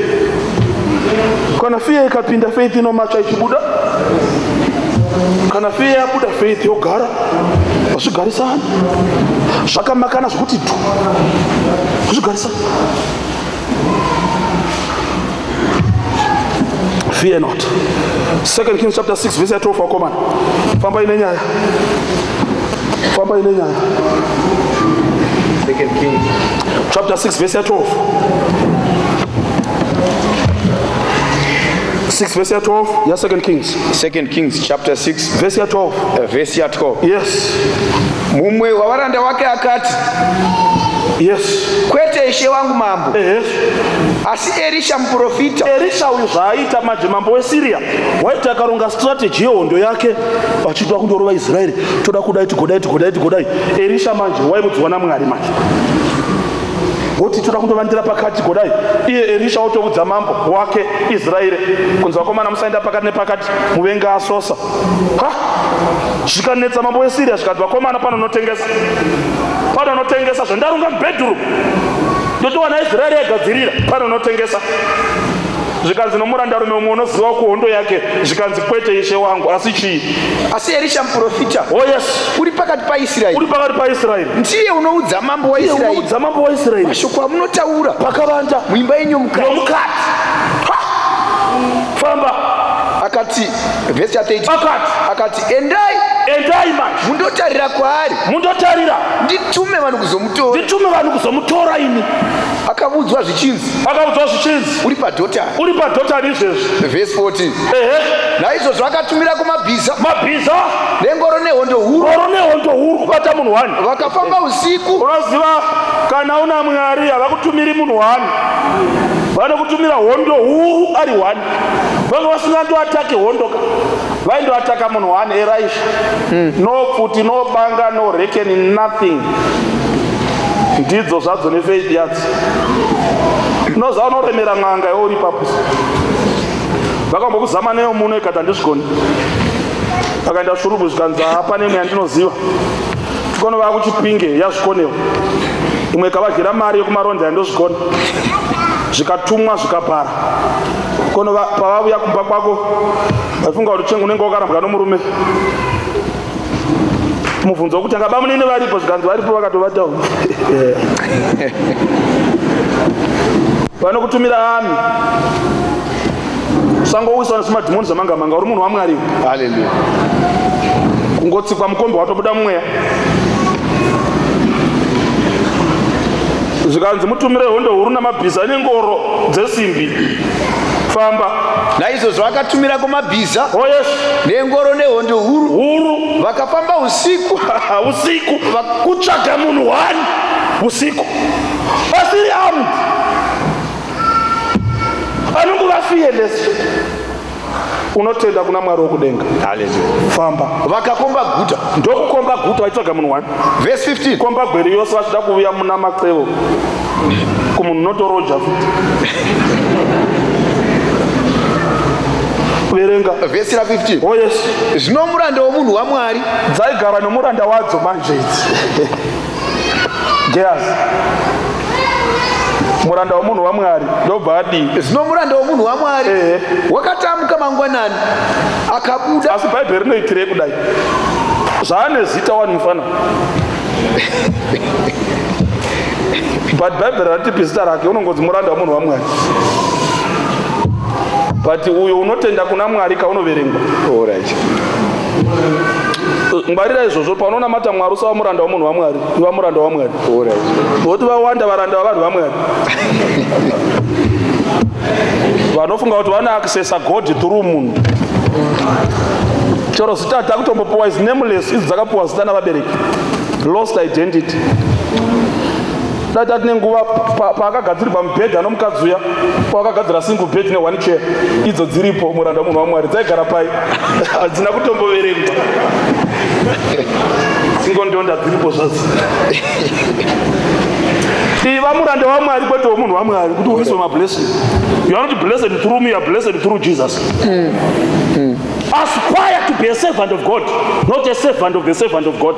Kana fear ikapinda faith inomacha ichibuda, kana fear yabuda faith yogara. Zvigarisani zvakamakana zvokuti tu zvigarisani. Fear not. 2 Kings chapter 6 verse 12 wakomana. Famba ine nyaya. 2 Kings chapter 6 verse 12. 6 verse 12 ya 2 Kings. 2 Kings chapter 6 verse 12. Verse 12. Yes. Mumwe wavaranda wake akati, yes, kwete ishe wangu mambo. Yes. Asi Elisha muprofita. Elisha uyu zvaaita manje mambo weSiria waiti akaronga strategy yehondo yake vachida kundorova Israeri, toda kudai. Elisha manje waimudziwa naMwari manje kuti toda kundovandira pakati kudai. Iye Elisha otoudza mambo wake Israeri kunzi vakomana musaenda pakati nepakati muvenga asosa. Zvikanetsa mambo weSiria zvikati vakomana panonotengesa zvandaronga mubedroom ndotowana Israeri yagadzirira panonotengesa. Zvikanzi nomurandarume umwe unoziva kuhondo yake zvikanzi kwete ishe wangu asi chii? Asi Elisha muprofita. Oh yes. Uri pakati paIsraeri. Ndiye unoudza mambo waIsraeri. Mashoko amunotaura pakavanda muimba yenyu mukati. Famba. Akati verse 8. Akati endai manje mundotarira kwaari. Nditume vanhu kuzomutora ini. Akabudzwa zvichinzi. Uri padhotari izvezvi. Verse 14. Naizvozvo akatumira kumabhiza. Nengoro nehondo huru. Kubata munhu wani. Vakafamba usiku. Unoziva kana una Mwari havakutumiri munhu wani. Vanokutumira hondo huru ari wani. Vanga vasingandoatake hondo ka. Vaindoataka munhu wani Elisha. No pfuti, no banga, no reckon, nothing. Ndidzo zvadzo nefaith yadzo. Unoziva unoremera n'anga yauri papusi. Vakambokuzama neyo muno ikati handizvigoni. Vakaenda shurubu zvikanzi hapane imwe yandinoziva. Tikonova kuChipinge yazvikonewo. Imwe ikavagira mari yekumaronda yandozvikona. Zvikatumwa zvikapara. Konova pavauya kumba kwako vafunga kuti unenge wakarambwa nomurume. Mubvunzo wokutanga bamunini varipo zvikanzi varipo vakatovata. Vanokutumira ami. Usangowiswa nezimadhimoni zvamanga uri munhu waMwari. Haleluya. Kungotsikwa mukombe watobuda mumweya. Zvikanzi mutumire hondo huru namabhiza nengoro dzesimbi. Famba. Naizvozvo akatumira kumabhiza. Oh yes. Nengoro nehondo huru. Vakafamba usiku. Kutsvaga munhu wani usiku. Asiri armed. anonguva fearless. Unotenda kuna Mwari wokudenga. Famba. Vakakomba guta. Ndokukomba guta vaitsvaga munhu 1. Verse 15. Komba gweri yose vachida kuuya muna Maxevo. Kumunhu notoroja futi. Verenga. Verse 15. Oh yes. Zvino muranda womunhu waMwari dzaigara nomuranda wadzo manje idzi. Gehazi. Muranda womunhu waMwari ndobva adii. Zvino muranda womunhu waMwari wakatamuka mangwanani akabuda. Asi Bhaibheri rinoitirei kudai? Zvaane zita wani mufana. But Bhaibheri ratipi zita rake unongonzi muranda womunhu waMwari. But uyo unotenda kuna Mwari kaunoverengwa. Alright. Ngwarira izvozvo paunonamata Mwari usava muranda womunhu waMwari, iva muranda waMwari. Alright. Nokuti vawanda varanda vavanhu vaMwari. Vanofunga kuti vana accessa God through munhu. Chero zita takutombopuwa is nameless, idzi dzakapuwa zita navabereki. Lost identity. Data tine nguva paakagadzirirwa mubhedha nomukadzi uya paakagadzira single bed ne1 chair idzo dziripo muranda munhu waMwari dzaigara pai hadzina kutomboverengwa dzingondonda dziripo zvadzo iva muranda waMwari kwete womunhu waMwari kuti uiswe mablessing. You are not blessed through me, you are blessed through Jesus. Aspire to be a servant of God, not a servant of the servant of God.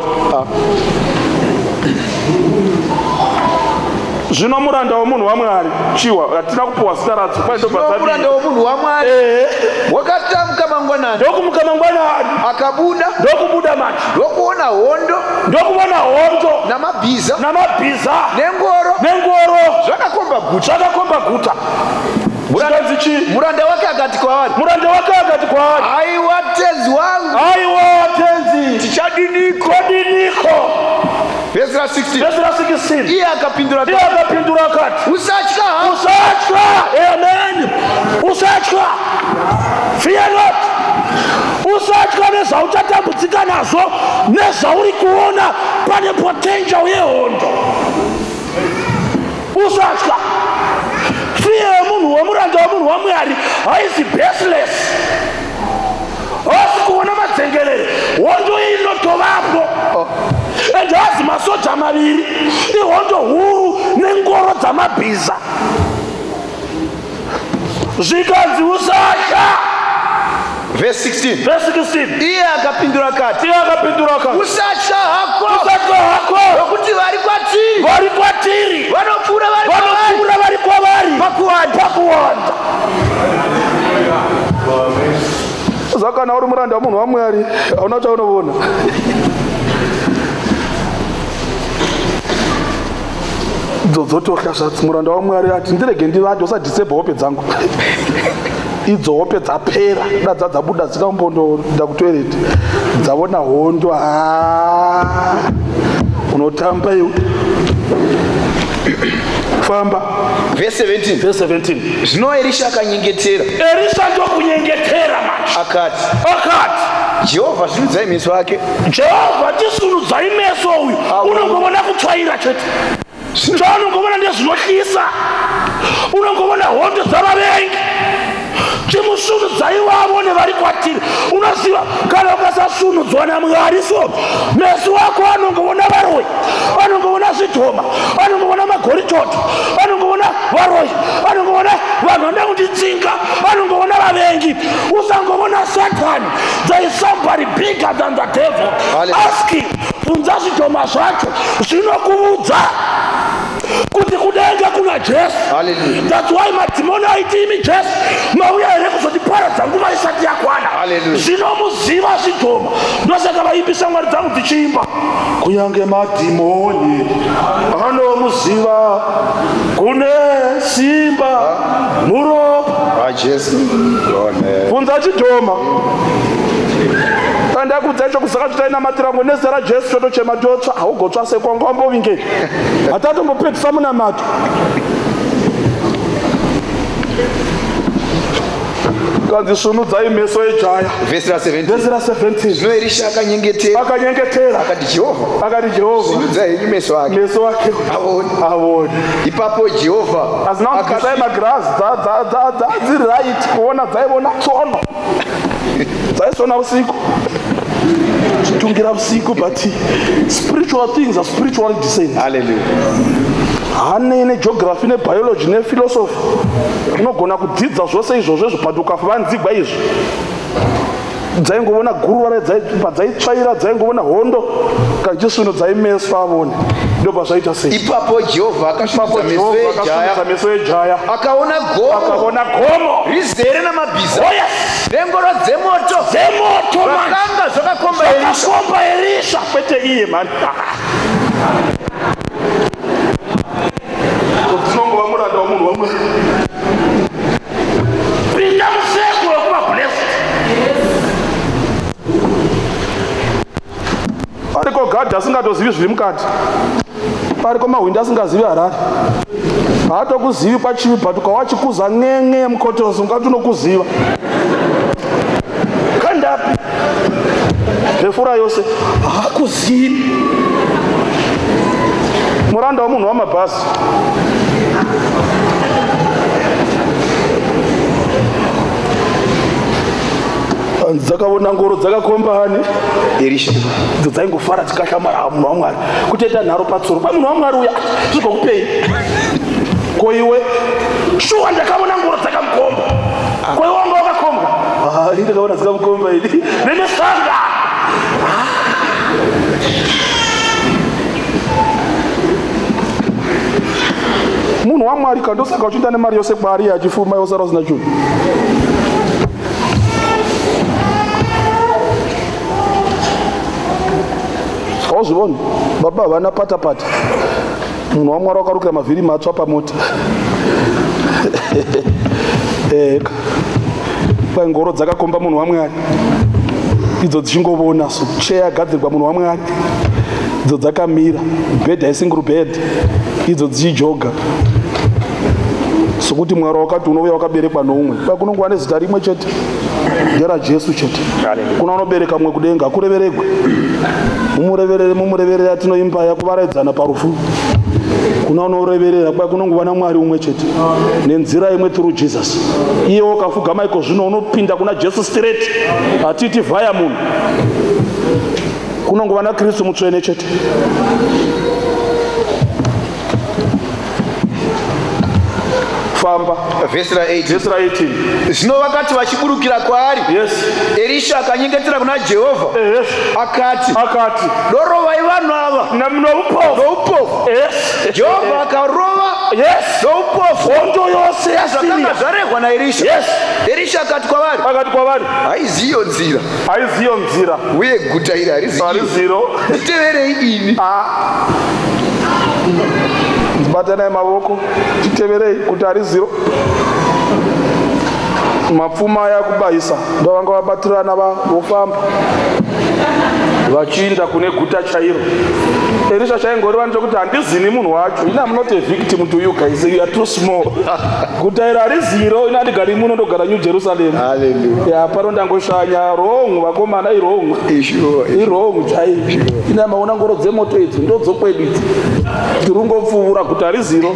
Zvino muranda womunhu waMwari chiwa hatina kupuwa zita radzo Zvino muranda womunhu waMwari wakatamuka mangwanani ndokumuka mangwanani ndokubuda manje ndokuona hondo namabhiza nengoro zvakakomba guta. Muranda wake akati kwavari, aiwa tenzi wangu, tichadiniko. Verse 16. Iye akapindura akati, usatya. Amen. Usatya. Fear not. Usatya nezvauchatambudzika nazvo nezvauri kuona pane potential yehondo. Usatya. Fear yemunhu womuranda womunhu waMwari haisi baseless. Hasi kuona madzengerere hondo inotovapo. Ende hazi masoja maviri ihondo huru nengoro dzamabhiza. Zvikanzi usatya. Verse 16. Iye akapindura akati, usatya hako nokuti vari kwatiri vanopfuura vari kwavari pakuwanda. Zakana uri muranda womunhu waMwari hauna chaunoona. Dzotohla zvatsi muranda waMwari ati ndirege ndivate usadhisebha hope dzangu. Idzo hope dzapera dadza dzabuda dzikambondoda kutoireti dzavona hondo unotamba iwe. Famba. Verse 17. Zvino Elisha akanyengetera. Ndokunyengetera manje. Akati, Jehovha svinudzai meso ake. Jehovha tisunudzai meso uyu. Unongovona kutsvaira chete. Zvaunongovona ndezvinotyisa. Unongovona hondo dzavavengi. Chimusunudzai wavo nevari kwatiri. Unoziva kana ukasasunudzwa naMwari so meso wako anongovona varoi, anongovona zvidhoma, anongovona magoritoti, anongovona varoi, anongovona vanhu vanoda kunditsinga, anongovona vavengi. Usangovona Satani. There is somebody bigger than the devil. Ask him. Bvunza zvidhoma zvacho zvinokuudza kuti kudenga kuna Jesu. That's why madhimoni aitimi Jesu mauya here kuzotiparadza nguva isati yakwana. Zvinomuziva zvidhoma. Ndosaka vaimbisa Mwari dzangu dzichiimba kunyange madhimoni anomuziva kune simba muropa Jesu. Bvunza chidhoma. Ndakudza icho kusaka titainamatira nezita raJesu totochema totsva haugotsva sekwanga wambovingeni hatatombopedzisa munamato. kanzi svunudzai meso ejaya. Vhesi ra17. Vhesi ra17. Zvino Erisha akanyengetera akati Jehovha svinudzai henyu meso ake aone. Ipapo Jehovha azinaudzisai magirazi dziri right kuona dzaiona tsono dzaisona usiku chitungira usiku, but spiritual things are spiritually discerned. Hallelujah. Hane negeography nebiology nephilosophy unogona kudzidza zvose izvozvo but ukafanzigwa izvi dzaingoona guruva padzaitsvaira dzaingoona hondo kanchisvinudza meso avone ndobva zvaita sei. Ipapo Jehovha akasvinudza meso ejaya akaona gomo rizere namabhiza nengoro dzemoto vakanga zvakakomba Erisha kwete iye mani. Tinongova muranda wamunhu wamwe pinda museko wekuva blessed ariko gadhi asingatozivi zviri mukati, ariko mahwindi asingazivi harari, haatokuzivi kwachivi but ukawachikuza ng'eng'e mukotosi ungati unokuziva kandapi dhefura yose hakuzivi. Muranda wamunhu wamabhasi dzakaona ngoro dzakakombani Erisha dzaingofara tikashamara munhu wamwari kutoita nharo patsoro pamunhu wamwari uya zvigokupei koiwe shuwa ndakaona ngoro dzakamukomba koiwe wanga wakakombwa ndakaona dzakamukomba idi nemesanga munhu wamwari kandosaka uchienda nemari yose kwaari achifuma yosara usina chinhu. Hauzviboni baba havana patapata, munhu wamwari wakarukira mavhiri matsva pamota kwai ngoro dzakakomba munhu wamwari idzo dzichingovona so cheya yagadzirwa munhu wamwari idzo dzakamira bhedha yesingle bed idzo dzichijoga sokuti mwari wakati unouya wakaberekwa noumwe kunongova nezita rimwe chete nderajesu chete. Kuna unobereka mumwe kudenga akureveregwe mumureverere atinoimba yakuvaraidzana parufu kuna unoreverera kwa kunongova namwari umwe chete nenzira imwe through Jesus. Iye wakafugama iko zvino unopinda kuna Jesu straight, hatiti vhaya munhu, kunongova naKristu mutsvene chete. Famba vhesi ra18. Zvino vakati vachiburukira kwaari, Erisha akanyengetera kuna Jehovha akati dorovai vanhu ava noupofu. Jehovha akarova noupofu hondo yose zvakanga zvarehwa naErisha. Erisha akati kwavari haiziyo nzira uye guta iri hariziro, nditeverei ini. Batanai mavoko titeverei kuti hariziro. Mapfuma aya kubayisa ndovanga vabatirana vofamba vachiinda kune guta chairo. Erisha chaingoreva nechekuti handizini munhu wacho, ina munoti victim to you guys, you are too small. Guta iri hariziro, ina handigari muno ndogara New Jerusalem. Hallelujah. Pano ndangoshanya wrong vakomana wrong chaivo. Ina maona ngoro dzemoto idzi ndodzokwedu idzi tirungopfuura guta hariziro.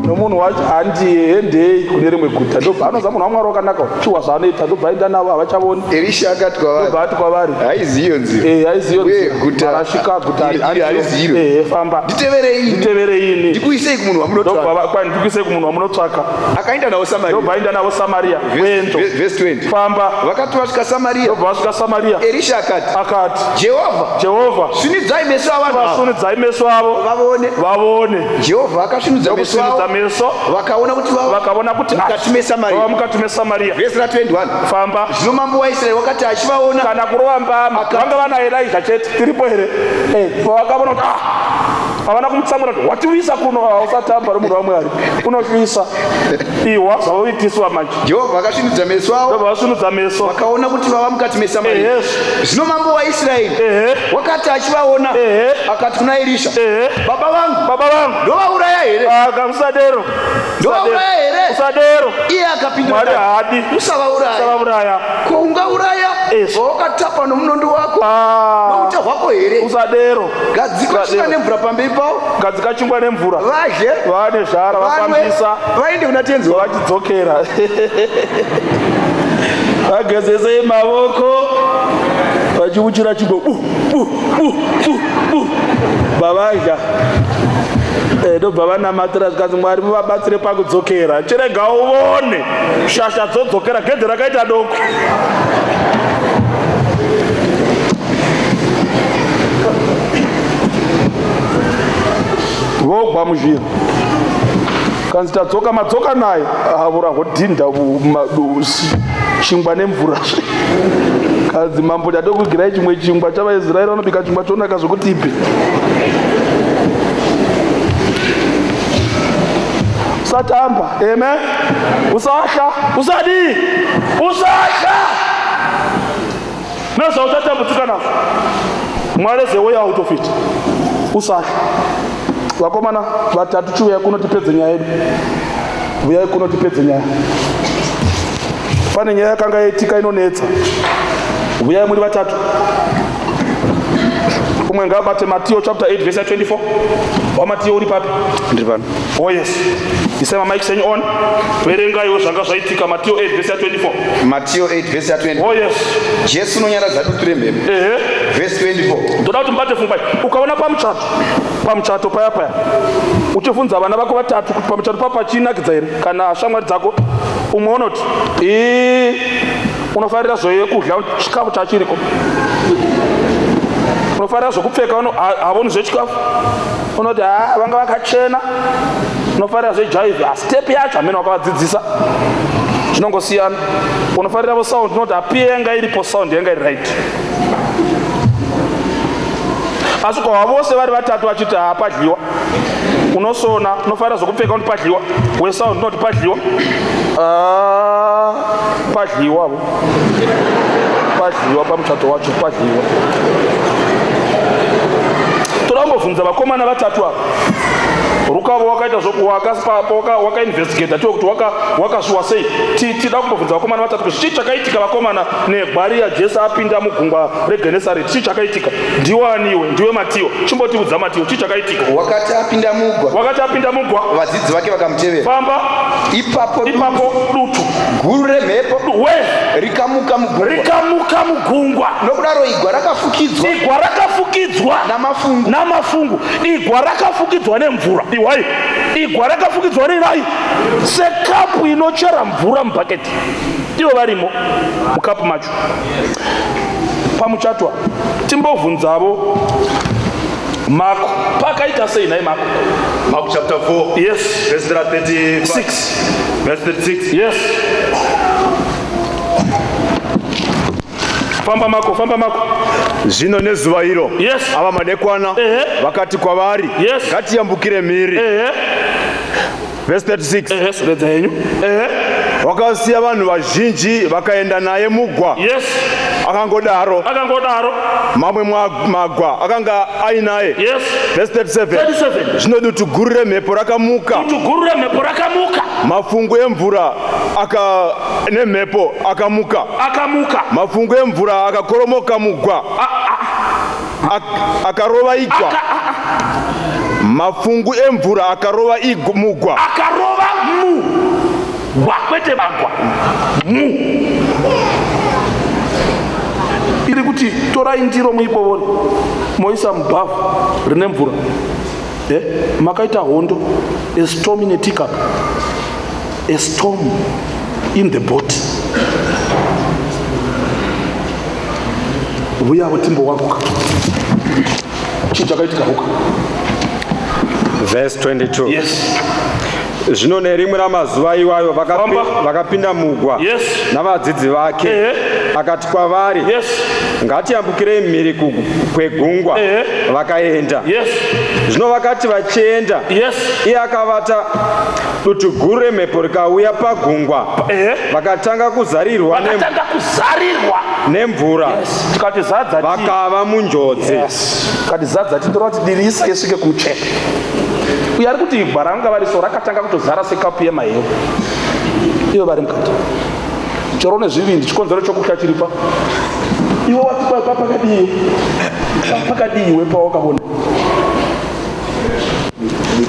Nomunhu wacho handiendei kune rimwe guta ndobva anoza munhu wamwari wakanaka chiwa zvaanoita ndobva aenda navo havachavoni. Erisha akati kwavari haiziyo nzira guta rasvika guta hariziro. Famba nditeverei ini ndikuisei kumunhu wamunotsvaka. Akaenda navo Samaria. Ndobva aenda navo Samaria. Wendo. Verse 20. Famba vakati vasvika Samaria. Ndobva vasvika Samaria. Erisha akati Jehovha sunidzai meso avo vavone. Jehovha akasvinudza meso vakaona kuti mukati mesamaria. Vhesi ra21. Famba. Zvino mambo waIsraeri wakati achivaona kana kurova mbama vanga vana Elijah chete tiripo here vakaona kuti havana kumutsamura kuti watiwisa kuno usatamba uri munhu waMwari unotyisa iwa zvavoitiswa manje. Jehovha akasvinudza meso avo vasvinudza meso vakaona kuti vava mukati meSamaria. Zvino mambo waIsraeri wakati achivaona akati kuna Elisha, baba vangu ndovauraya here? Usadero Ndovauraya here? Usadero. Iye akapindura Mwari haadi usavauraya. Ko ungauraya wakatapa nomunondo wako nokuta hwako here? Usadero. Gadziko chingwa nemvura pamberi pavo, gadzika chingwa nemvura vadye vane zhara vafambisa vaende kuna tenzi wavo vachidzokera vagezese mavoko vachiuchira chingwa vavadya ndobva vanamatira zvikanzi Mwari muvabatsire pakudzokera, chirega uone shasha dzodzokera gedhe rakaita doko. Vogwa muzviro kanzi tadzoka madzoka naye avura hodhinda chingwa nemvura kanzi mambo tadokugirai chimwe chingwa chavaIsraeri vanobika chingwa chonaka zvokuti ipi. Usatamba, amen. Usasha, usadi, usasha. Nasa usatambudzika nazvo. Mwari is a way out of it. Usasha. Vakomana vatatu chiuya kuno tipedze nyaya yedu. Uyai kuno tipedze nyaya. Pane nyaya yakanga yaitika inonetsa. Uyai muri vatatu. Umwe ngabate Matthew chapter 8 verse 24. Matthew uri papi? ndiri pano. Oh yes. Isema Mike saying on. Verengai zvanga zvaitika Matthew 8 verse 24. Matthew 8 verse 24. Oh yes. Jesu nonyaradza dutu remhepo. Verse 24. Ndoda kuti mbate pfungwa. Ukaona pamuchato paya uchivunza vana vako vatatu kuti pamuchato papa chinakidza here kana shamwari dzako umwe unoti unofarira zvoye kudya chikafu chachiriko, unofarira zvokupfeka havoni zvechikafu, unoti vanga vakachena, unofarira zvejaivi step yacho hamene wakavadzidzisa zvinongosiyana. Unofarira vo sound, unoti apiye yanga iripo sound yanga iri right. Asi kwa vose vari vatatu vachiti padliwa, unosona unofarira zvokupfeka kuti padliwa, wesound unoti padliwa, padliwa pamuchato wacho padliwa. Toda kumbobvunza vakomana vatatu ava rukavo wakaita wakainvestigata tiwe kuti wakashuwa sei. Tida kumbobvunza vakomana vatatu kuti chii chakaitika vakomana negwari yaJesu apinda mugungwa reGenesareti, chii chakaitika? Ndiwaniwe, ndiwe Matiyo, chimbotiudza Matiyo, chii chakaitika? Wakati apinda mugwa vadzidzi vake vakamutevera. Famba. Ipapo dutu guru remhepo rikamuka mugungwa. Nokudaro igwa rakafukidzwa namafungu, igwa rakafukidzwa nemvura. Igwa rakafukidzwa nenai sekapu inochera mvura mubhaketi. Ivo varimo mukapu macho pamuchatwa. Timbobvunzavo Marko pakaita sei nai Marko? Mark chapter 4. Yes. Verse 36. Verse 36. Yes. Famba Marko. Zvino nezuva iro. Yes. Ava madekwana vakati kwavari, ngatiyambukire mhiri. Verse 36. Yes, redza henyu. Wakasiya vanhu vazhinji vakaenda naye mugwa. Yes. Akangodaro mamwe magwa akanga ainaye. Yes. Verse 37. Zvino dutu guru remhepo rakamuka. Mafungu emvura nemhepo akamuka. Mafungu emvura akakoromoka mugwa. Akarova igwa. Mafungu emvura akarova mugwa. Kwete magwa iri kuti torai ndiro muibovoni moisa mubhavhu rine mvura, makaita hondo, a storm in a teacup, a storm in the boat. Vuyavo timbowakuka chii chakaitika huka. Verse 22. Yes. Zvino nerimwe ramazuva iwayo vakapinda mugwa navadzidzi vake akati kwavari, yes, ngatiyambukirei mhiri kwegungwa. Vakaenda. yes, Zvino vakati vachienda, yes, iye akavata, dutu guru remhepo rikauya pagungwa. Vakatanga kuzarirwa nemvura. tikati zadza vakava munjodzi. tikati zadza tindora kuti dirisa yesvike kucheka. uye ari kuti igwa ranga vari so rakatanga kutozara sekapu yemahewu. ivo vari mukati choro nezvivindi, chikonzero chokutya chiripa. iwe wati pakadiiwe pawakabona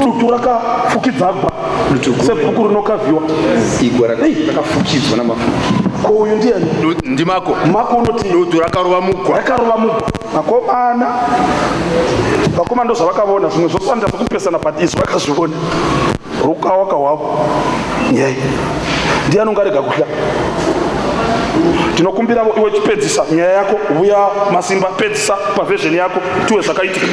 tutu rakafukidza gwa sebhuku rinokavhiwa. igwa rakafukidzwa namafuta. ko uyu ndiani? ndimako. mako unoti dutu rakarova mugwa. vakomana ndo zvavakavona, zvimwe zvosanda zvokupesana padizi vakazviona. rukawaka hwavo yei ndiani ungarega kuhla. tinokumbira iwe chipedzisa nyaya yako, uya masimba, pedzisa pavhezheni yako, tiwe zvakaitika.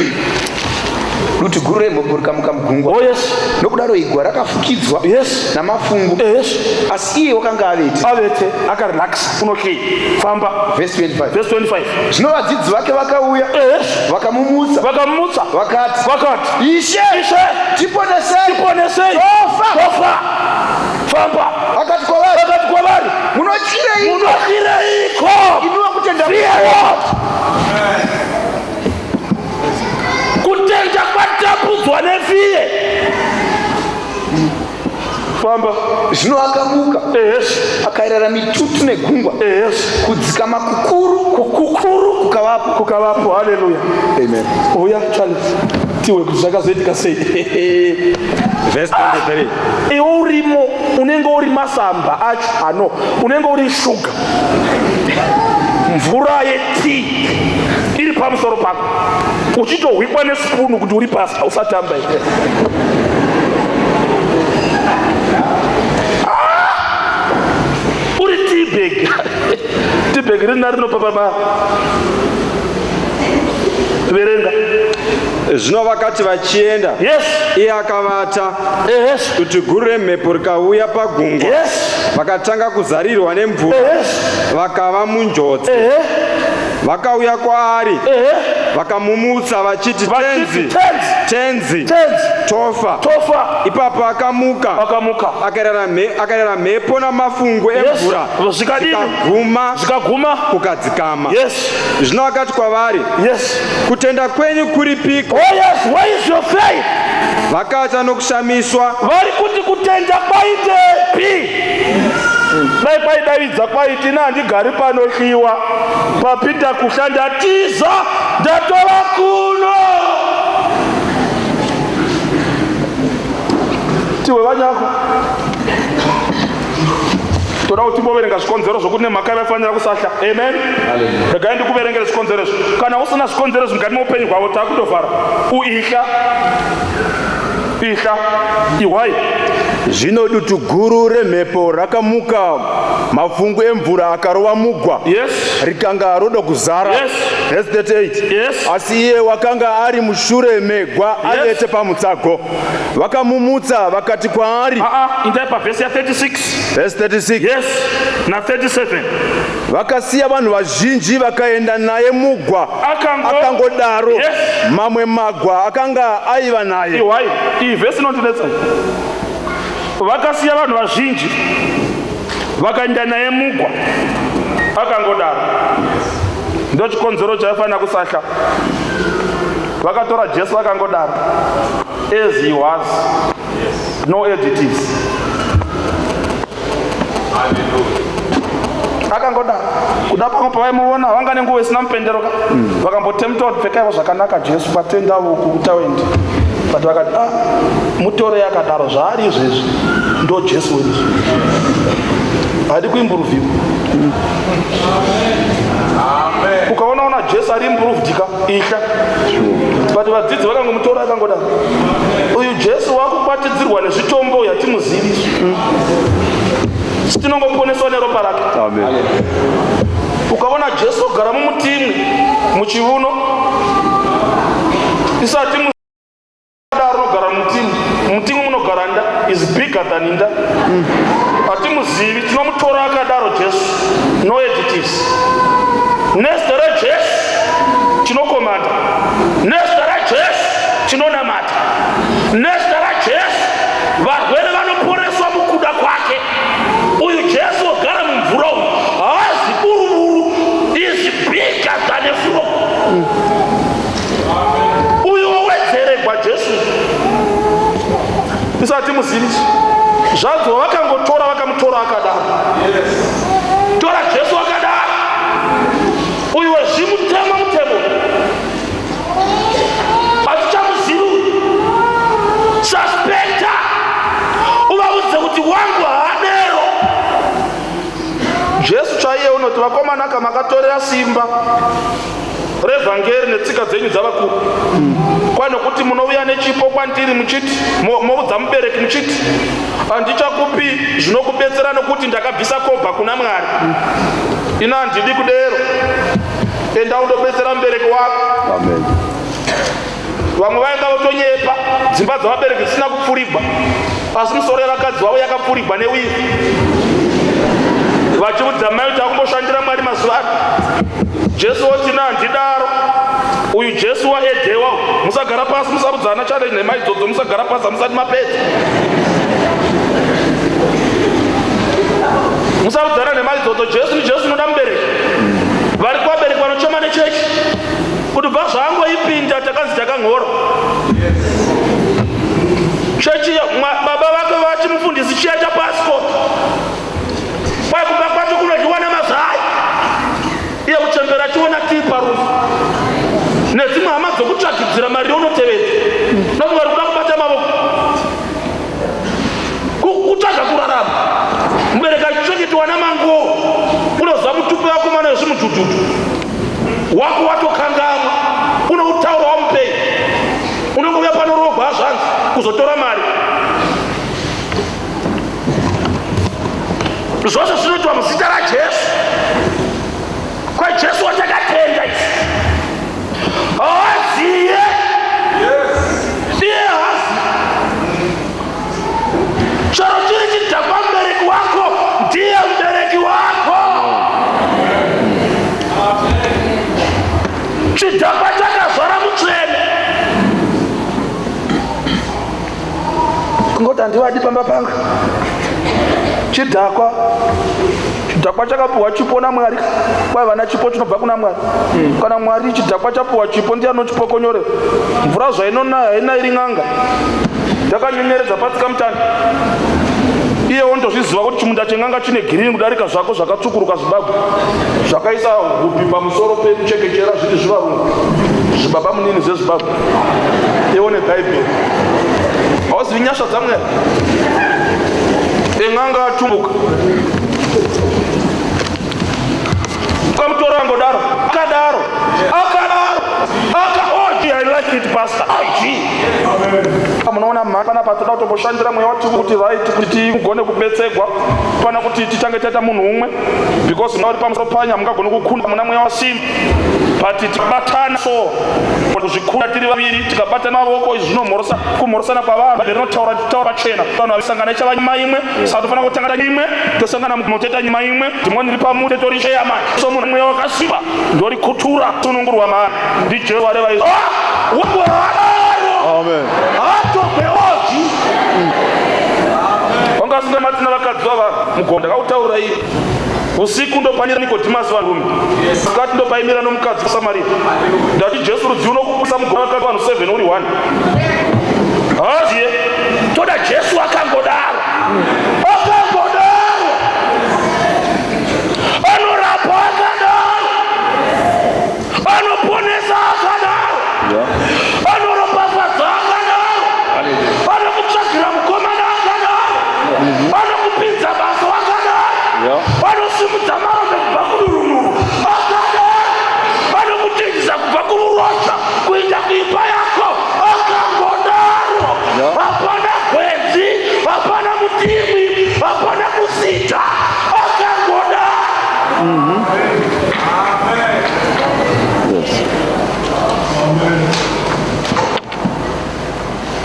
dutu guru remhepo rikamuka mugungwa. Oh yes. nokudaro igwa rakafukidzwa yes, namafungu. yes, asi iye wakanga avete akarelax. unokei famba. verse 25. 25. zvino vadzidzi vake vakauya vakamumutsa vakati, ishe tiponesei, tofa. famba. akati kwavari, munochireiko inuwa kutenda kutenda kwatapudzwa nefiye. famba. zvino akamuka akairara mitutu negungwa, kudzikama kukuru kukavapo. haleluya, amen. uya Charles tiwe kuti zvakazoitika sei. Verse 23. iwe urimo unenge uri masamba acho unenge uri shuga, mvura yetii iri pamusoro pako, uchitohwikwa nesipunu kuti uri pasi, usatamba. uri tibeg rina rinopapama. verenga. Zvino vakati vachienda, iye akavata, dutu guru remhepo rikauya pagungwa. Vakatanga kuzarirwa nemvura, vakava munjodzi. Vakauya kwaari, vakamumutsa vachiti, tenzi, tofa. Ipapo akamuka, akarera mhepo namafungu emvura, zvikaguma kukadzikama. Zvino akati kwavari, kutenda kwenyu kuripiko? Vakaita nokushamiswa, vari kuti kutenda kwaitepi? dai kwaidavidza kwaiti handigari panoshiwa, papita kushanda tiza ndatova kuno. tiwe vanyako toda kuti timboverenga zvikonzero zvokuti nemhaka vafanira kusahla. amen. regai ndikuverengere zvikonzero izvo. kana usina zvikonzero izvi mukati meupenyu hwavo takutovhara. ihla ihwai. zvino dutu guru remhepo rakamuka, mafungu emvura akarova mugwa, rikanga roda kuzara. Verse 38. Asi iye wakanga ari mushure megwa, avete pamutsago. Vakamumutsa vakati kwaari, indai pavhesi ya 36. Verse 36. na 37. Vakasiya vanhu vazhinji vakaenda naye mugwa, akangodaro. Mamwe magwa akanga aiva naye. iyi vhesi inotidetsa. vakasiya vanhu vazhinji vakaenda naye mugwa, akangodaro. ndo chikonzero chaifanira kusahla. vakatora Jesu akangodaro, as he was, no additives. akangodaro. kuda pamwe pavaimuona vanga nenguva isina mupenderoka, vakambotemta kuti pfekaivo zvakanaka Jesu patenda kutaundi, but vakati mutorei akadaro zvaari izvezvi ndo Jesu wedu, hadi kuimburuviwa. ukaona Jesu ari improved ihla, but vadzidzi vakangomutora akangodaro. uyu Jesu wakubatidzirwa nezvitombo yatimuzivi, tinongoponeswa neropa rake. ukaona Jesu ogara mumutimwi muchiuno, isati rinogara mutimwi munogara nda, is bigger than nda. hatimuzivi, tinomutora akadaro Jesu, no additives. nezita raJesu varwere vanoporeswa mukuda kwake. Uyu Jesu ogara mumvura uyu haazi buruburu, is bigger than a frog. Uyu wowedzeregwa Jesu isati muzivisi zvanzo vakangotora vakamutora akadaro. Tora Jesu akadaro. Uyu wezvimutemo mutemo hatichamuzivi. Suspecta uvaudze kuti wangu haadero. Jesu chaiye unoti vakomana kamakatorera simba revhangeri netsika dzenyu dzavakuru, kwanokuti munouya nechipo kwandiri muchiti moudza mubereki muchiti handichakupi zvinokubetsera nokuti ndakabvisa kobha kuna Mwari. Ina handidi kudero, enda undobetsera mubereki wako. Amen. Vamwe vainga votonyepa dzimba dzavabereki dzisina kupfurigwa, asi misoro yavakadzi vavo yakapfurigwa newivi, vachiudza mai kuti akumboshandira Mwari mazuva ano. Jesu oti handidaro. Uyu Jesu waedhewa, musagara pasi musarudzana challenge nemai dzodzo, musagara pasi musati mapedza. Musarudzana nemai dzodzo. Jesu ni Jesu noda mubereki. Vari kuvabereki vanochema nechechi kuti bva zvangoipinda takanzi takang'ora. Chechi baba vake vachimufundisi chiya chapasipoti, kwai kumba kwacho kunodyiwa nemazai, iye kuchembera chiona tii parufu nedzimwe hama dzokutsvagidzira mari yaunotevedza. Nokuti vari kuda kubata mavoko kutsvaga kurarama. Mubereki achichengetiwa namanguo, unoziva mutupo yakomana yezvimutututu wako watokangamwa, unoutaura wamupei, unongouya panorogwa zvanzi kuzotora mari. Zvose zvinoitwa muzita raJesu. Kwa Jesu watakatenda isi haaziye. Iye haazi. Charo chiri chidhakwa mubereki wako ndiye mubereki wako. Chidhakwa chakazara mutsvene. Kungoti handivadi pamba panga. Chidhakwa chakapuwa chipo naMwari, kwai vana chipo chinobva kuna Mwari. Kana Mwari chidhakwa chapuwa chipo ndiye anochipokonyorera. Mvura zvainonaya haina iri n'anga, ndakanyenyeredza patsika mutanda. Iye ondozviziva kuti chimunda chen'anga chine girini kudarika zvako zvakatsukuruka zvibagwe zvakaisa hupi pamusoro pekuchekechera zviti zvivarungu zvibaba munini zvezvibagwe. Ione Bhaibheri, hauzivi nyasha dzaMwari. Eng'anga atumbuka kamutora angodaro akadaro. I like it, Pastor. Munoona mhaka patoda kutomboshandira mweya wati kuti right kuti ugone kubetsegwa pana kuti tichange taita munhu umwe, because mwauri pamusoro panya mungagone kukunda muna mweya wasimba. But tikabatana so kuzvikunda tiri vaviri tikabata mavoko izvi zvinomhorosa kumhorosana kwavanhu rinotaura chena. Vanhu vaisangana ichava nyama imwe, saka tofanira kutanga imwe tosangana muteta nyama imwe, ndimwe ndiri pamute tori cheyama. So munhu mweya wakasimba ndori kutura sunungurwa maana ndijesu areva izvo. Amen. Atopeoji. Wangasinga matina vakadzi vavanhu mugomo ndakautaura iye. Usiku ndopanira Nikodimasi varume. Pakati ndopaimira nomukadzi waSamaria. Ndati Jesu rudzi unokubusa mugomo vakadzi vanhu 7 uri 1. Haziye toda Jesu akangodaro. Akangodaro. Anorapa akadaro. Anoponesa akadaro. Anoropafadza akadaro. Anokutsvagira mukomana akadaro. Anokupinza basa akadaro. Anosimudza marombe kubva kudurunuru akadaro. Anokuchinjisa kubva kururozha kuita kuimba yako akangodaro. Hapana gwenzi, hapana mutimwi, hapana kusita, akangodaro.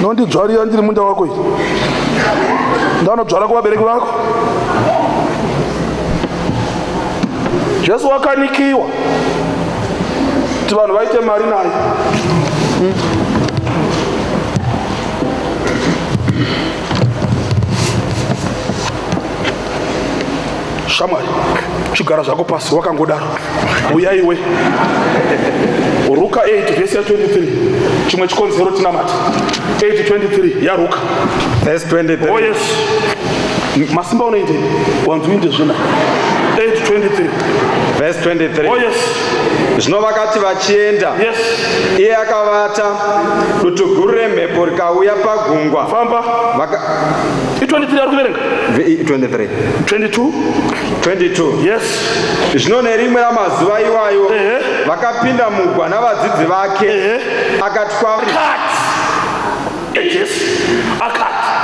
Nondidzvarira ndiri munda wako iyi, ndanodzvara kuvabereki vako. Jesu wakanikiwa kuti vanhu vaite mari naye. shamwari chigara zvako pasi wakangodaro uya iwe ruka 8 vhesi ya 23 chimwe chikonzero tinamata 8:23 yaruka verse 23. oh yes masimba unoindeni wanzi uinde zvena 8:23 verse 23. oh yes Zvino vakati vachienda, yes iye akavata, dutu guru remhepo rikauya pagungwa. famba 23 ari kuverenga 23. 22 yes. Zvino nerimwe ramazuva iwayo vakapinda mugwa navadzidzi vake. Akati kwavari,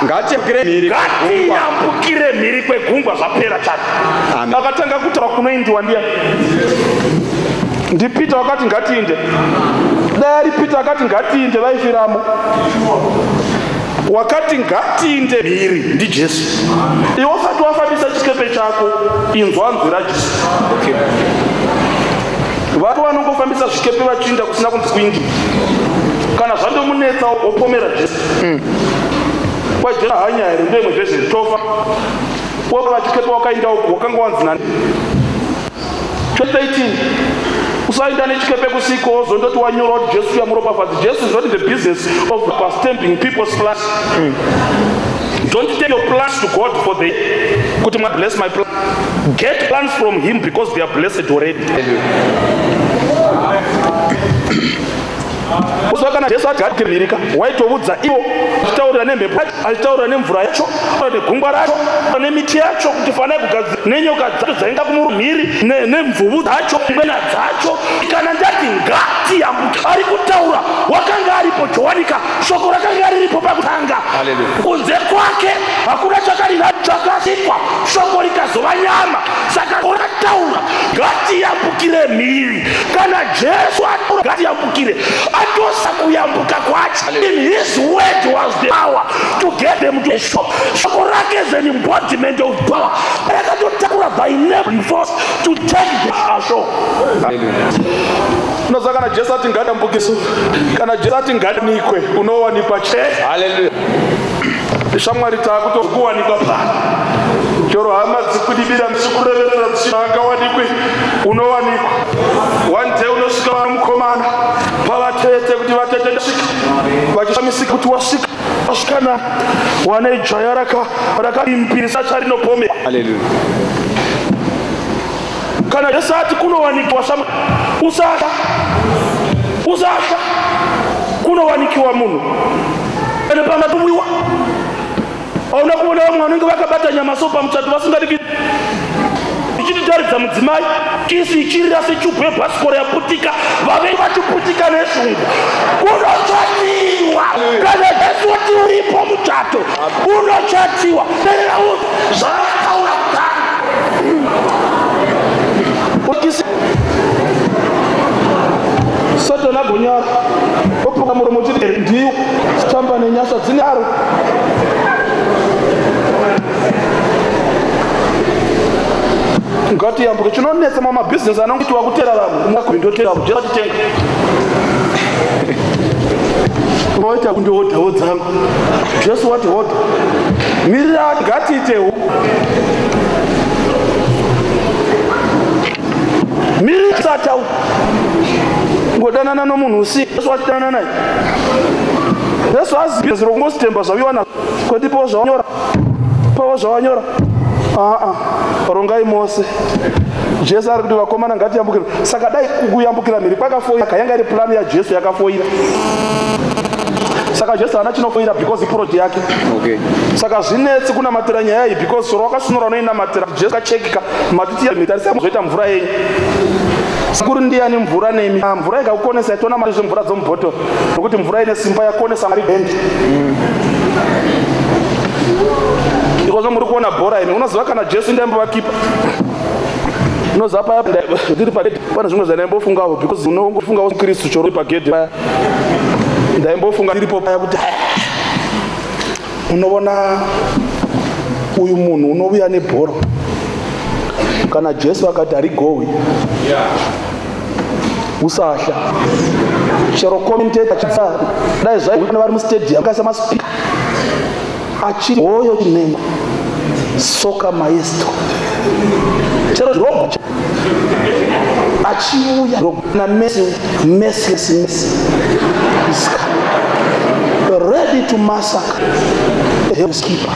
ngatiyambukire mhiri kwegungwa zvapera chati. Akatanga kutaura kunoindiwa ndiani? Ndipita wakati ngatiinde. Dai ari Pita akati ngatiinde vaifiramo. Wakati ngatiinde mhiri ndiJesu. Iwe usati wafambisa chikepe chako inzwa nzwi raJesu. Vatu vanongofambisa zvikepe vachiinda kusina kunzi kuindi. Kana zvandomunetsa wopomera Jesu. Kwa Jesu hanya here ndoimwe version tofa. Wova chikepe wakainda uko wakanga wanzi nani? 2018 usainda nechikepe kusiko zondoti wanyora kuti Jesu yamuropafadzi. Jesu is not in the business of stamping people's plans. Don't take your plans to God for the kuti bless my plan. Get plans from him because they are blessed already. Usakana Jesu atikamirika waitoudza ivo achitaurira nemhepo achitaurira nemvura yacho negungwa racho nemiti yacho kuti fanai kugadzira nenyoka dzacho dzainga kumurumhiri nemvuvu dzacho ngwena dzacho. Kana ndati ngatiyambuke ari kutaura wakanga aripo Jowanika shoko rakanga riripo pakutanga kunze kwake hakuna chakasikwa shoko rikazova nyama. Saka orataura ngatiyambukire mhiri. Kana Jesu ataura ngatiyambukire atosa kuyambuka kwacho. In his word was the power to get them to the shop. Shoko rake is an embodiment of power. Rakatotakura by name force to take the ashore. Unoza kana Jesu ati ngatiyambukiso. Kana Jesu ati ngatinikwe unowanikwa che. Hallelujah. Shamwari takutokuwanikwa pano. Choro hama dzikudibira msikurerera msikawanikwe unowanikwa. One day unosvika vamukomana pavatete kuti vatete ndasvika vachishamisika kuti wasvika wasvikana wane jaya rakaimpirisa charinopomera. Hallelujah. Kana Jesu ati kunowanikwa usasha kunowanikiwa munhu ene pamatumwiwa. Auna kuona vamwe vanenge vakabata nyama so pamuchato vasingadiki ichitaridza mudzimai kisi ichirira sechubhu yebhasikoro yaputika vavengi vachiputika neshungu. Unochatiwa kana Jesu kuti uripo muchato unochatiwa. Zvakaura kutanga Satana gonyara opuka muromo chiti ndiyo chitamba nenyasha dzine aro. Ngatiyambuke chinonetsa mamabizinesi anongoitwa kutera vanhu mwakundotera Jesu atitenga. Waita kundihodhawo dzangu Jesu wati hodha mirira ngatiitewo mirira satau ngodanana nomunhu usiku. Jesu watidana naye. Jesu aziva zvirongositemba zvaviwana kweti pawo zvawanyora rongai mose. Jesu ari kuti vakomana ngatiyambukire. Saka dai kuyambukira mhiri kwakafoira yanga iri plani yaJesu yakafoira. Saka Jesu haana chinofoira because iproject yake. Okay. Saka zvinetsi kunamatira nyaya iyi because soro wakasunura unoinamatira Jesu kachekika matiti yamitarisa muzoita mvura yenyu. Sakuri ndiani mvura nemi mvura ikakukonesa yatona mari zvemvura dzomubhotoro nokuti mvura ine simba yakonesa mari bendi. Ikozo muri kuona bhora ine unoziva kana Jesu ndaimbovakipa unoziva paya ndiri pagedhi pane zvimwe zvandaimbofungawo because unongofungawo Kristu choro pagedhi paya ndaimbofunga ndiripo paya kuti unoona uyu munhu unouya nebhora kana Jesu akati harigowi usahla chero commentator chitsari dai zvai vari mustadium akaisa maspika achiri hoyo chinengo soka maestro chero robo achiuya na merciless is coming, ready to massacre the housekeeper,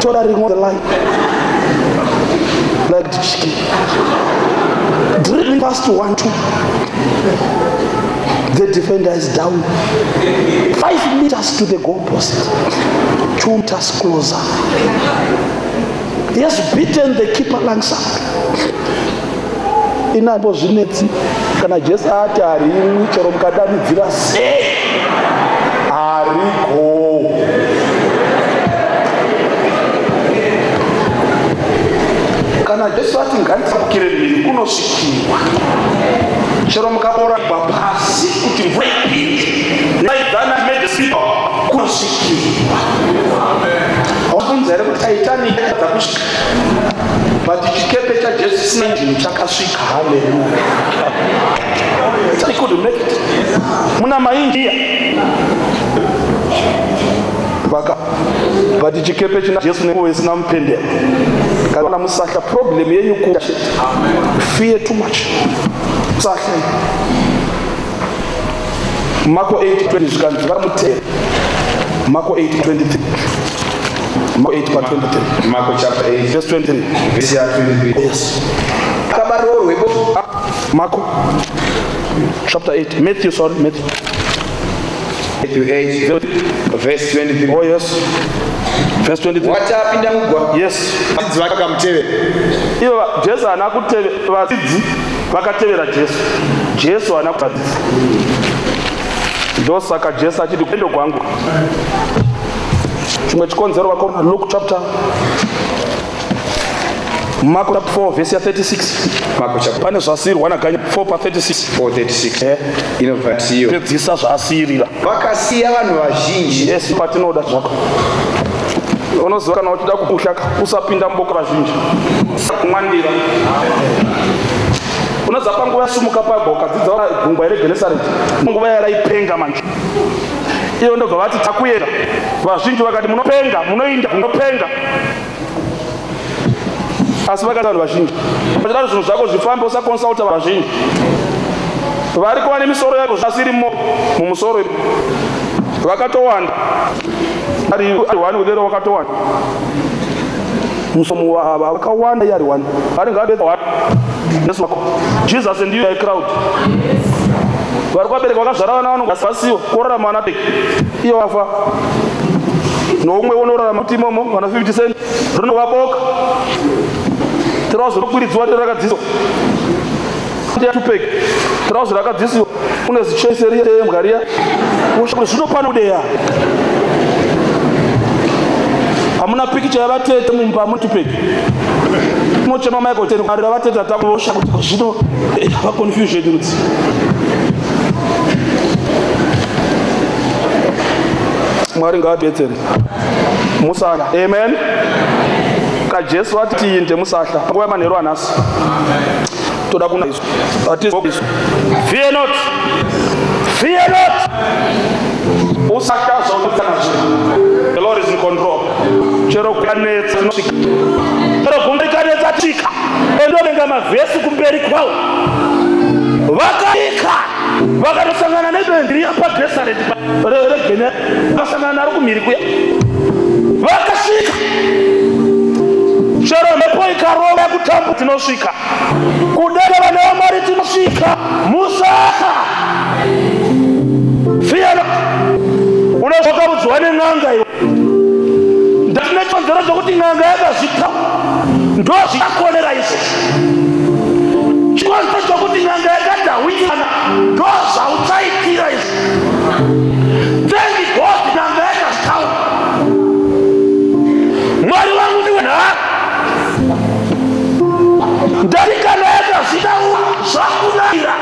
tottering on the line like the chicken, dribbling past 1-2. The defender is down 5 meters to the goal post, 2 meters closer. He has beaten the keeper alongside. Inambo zvinetsi kana Jesu ati harimwi chero mukadanidzira sei hariko. Kana Jesu ati ngandisakukire mhiri kunosvikiwa chero mukabora pasi kuti mvura ipinde naidzana medesipa kunosvikiwa. Wafunza here kuti Titanic yadza kusvika but chikepe chaJesu chisina injini chakasvika. Haleluya. He could make it. Muna mainjia but chikepe china Jesu nesina mupendero. Kana musahla problem yenyu kuda fear too much. Musahla Marko 8:20 zvikanzi varamutera. Marko 8:23. Marko 8:23. Marko chapter 8 verse 23. Verse 23. Yes. Kabaroro webo. Marko chapter 8. Matthew 8 verse 23. Oh yes. Verse 23. Watapinda mugwa. Yes. Vadzidzi vakamutevera. Ivo Jesu haana kutevera vadzidzi vakatevera Jesu. Jesu haana kutadzidza. Ndosaka Jesu achiti kuendo kwangu. Chimwe chikonzero vakaona Luke chapter Mark chapter 4 verse 36. Marko chapter pane zvasiyirwa naganya 4:36. 4:36. Inovhasiyo. Pedzisa zvasiyirira. Vakasiya vanhu vazhinji. Yes, patinoda zvako. Unoziva kana uchida kupushaka usapinda muboko razhinji. Kumwandira. Unoziva panguva yasumuka pagwa ukadzidza gungwa reGenesareti. Nguva yaraipenga manje. Iyo ndobva vati takuyera. Vazhinji vakati munopenga, munoinda, munopenga. Asi vakati vanhu vazhinji. Pachidaro zvinhu zvako zvifambe usakonsulta vazhinji. Vari kuva nemisoro yako zvasiri mumusoro. Vakatowanda. Ari wani udero wakatowanda. Musomo wakawanda yari wani. Ari ngabeza wani. Yesu wako. Jesus and you are a crowd. Vari kuvabereka vakazvara vana vano ngasivasiwo korarama vana peki. Iyo wafa. Noumwe unorarama kuti imomo vana 50 cent. Rinovaboka. Trouser rokwiridzwa rakadziso. Tupeki. Trouser rakadziso. Une zicheseri yemgariya. Ushakule zvinopano kudeya. Hamuna pikicha yavatete mumba mutupeki. Mochema Michael Ten kwarira vatete atakosha kuti zvino va confusion kuti. Mwari ngaabetsere. Musana. Amen. Ka Jesu ati tiinde musahla. Nguva manheru anasi. Toda kuna Yesu. Ati fear not. Fear not. Usahla zvaunotana zvino. The Lord is in control. Chero kanetsa nosvika. Chero gumbi kanetsa tsvika. Endovenga mavhesi kumberi kwawo. Vakaika. Vakatosangana nedendri paGenesareti regene. Vakasangana naro kumhiri kuya. Vakasvika. Chero mhepo ikarova kutambo tinosvika. Kudare vana vaMwari tinosvika. Musaha. Fear not. Unozokarudzwa nen'anga iwe. Ndatina chikonzero chokuti n'anga yakazvipa. Ndo zvakakonera izvozvo. Chikonzero chokuti n'anga yakadhawikana. Ndo zvauchaitira izvo. Thank God n'anga yakazvitaura. Mwari wangu ndiwe nhara. Ndari kana yakazvitaura zvakunakira.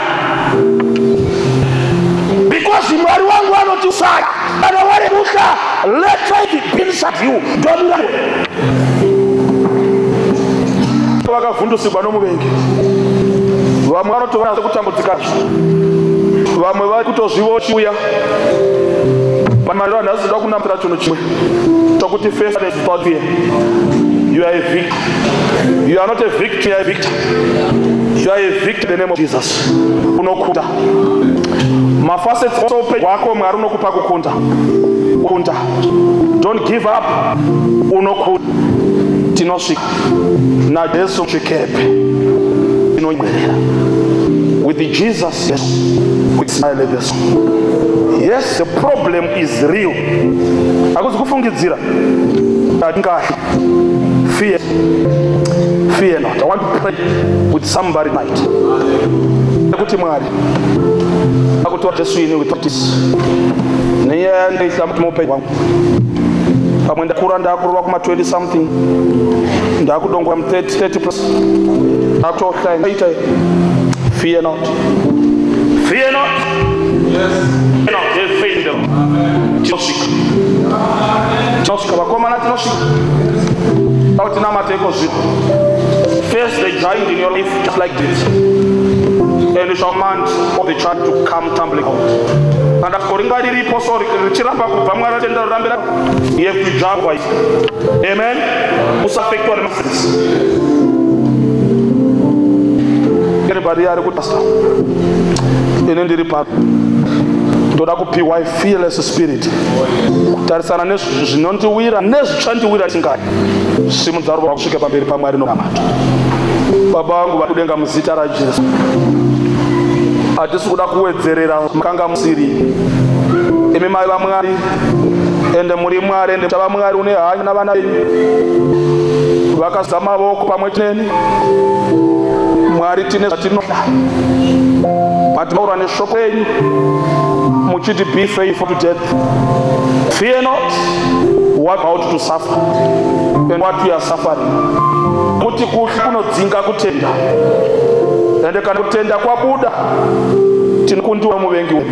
Because Mwari wangu anoti usaya. Kana wari musha, let it be inside you. Don't lie. Vakavhundusikwa nomuvengi. Vamwe vanotovana sekutambudzika. Vamwe vari kutozviuya. pamariro anhasi ndoda kunamira chinhu chimwe chokuti first is thought here. You are a victim. You are not a victim, you are a victor. You are a victor in the name of Jesus. Unokuta. Mafacets also open wako Mwari unokupa kukunda. Kunda. Don't give up. Unokuta. Tinosvika. Na Jesu chikepe. Inoyerera. With Jesus, yes. With smile yes. Yes, the problem is real. Akuzi kufungidzira. Fear. Fear not. I want to pray with somebody tonight. Akuti Mwari. Akuti Jesu ini with practice. Niye ndihlamuthi mope wangu. Pamwe ndakura ndakurwa kuma 20 something. Ndakudongwa 30 plus. Akutohla ita. Fear not. Fear not. Yes. Fear not. Fear them. Tinosvika. Tinosvika. Vakomana tinosvika. Tauti namateko zviko. Face the giant in your life just like this. And you shall command all the child to come tumbling out. And after koringa riripo so richiramba kubva Mwari tenda rambira. You have to jump wise. Amen. Usafekwa nemasisi. Everybody are good pastor. Inendiri pa. Ndoda kupiwa fearless spirit. Kutarisana nezvinondiwira nezvichandiwira tingati. Simudzaro wakusvika pamberi paMwari nokamata. Baba vangu vari kudenga muzita raJesu. Hatisi kuda kuwedzerera makanga musiri. Imi mai vaMwari ende muri Mwari ende tava Mwari une hanya navana venyu. Vakazadza mavoko pamwe neni. Mwari tine zvatinoda. Mataura neshoko renyu muchiti be faithful to death. Fear not what about to suffer and what we are suffering. Kuti kunodzinga kutenda. Ende kana kutenda kwabuda tinokundiwa muvengi wedu.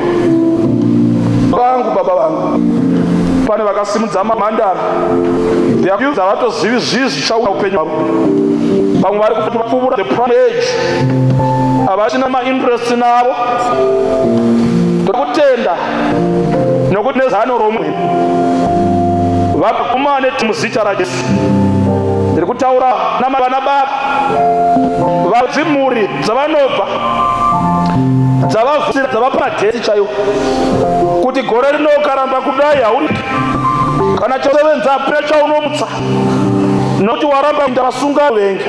Vangu baba vangu pane vakasimudza mamhandara vyakuudza vatozivi zvivi zvichauya upenyu hwavo. Vamwe vari kuti vapfuura the prime age havachina mainterest navo kutenda nokuti nezano romwe vakumane muzita raJesu. Ndiri kutaura navana baba vadzimhuri dzavanobva dzavavhusira dzavapadhesi chaiwo kuti gore rinokaramba kudai hauri kana chosevenza precha unomutsa nokuti waramba kuita vasunga vengi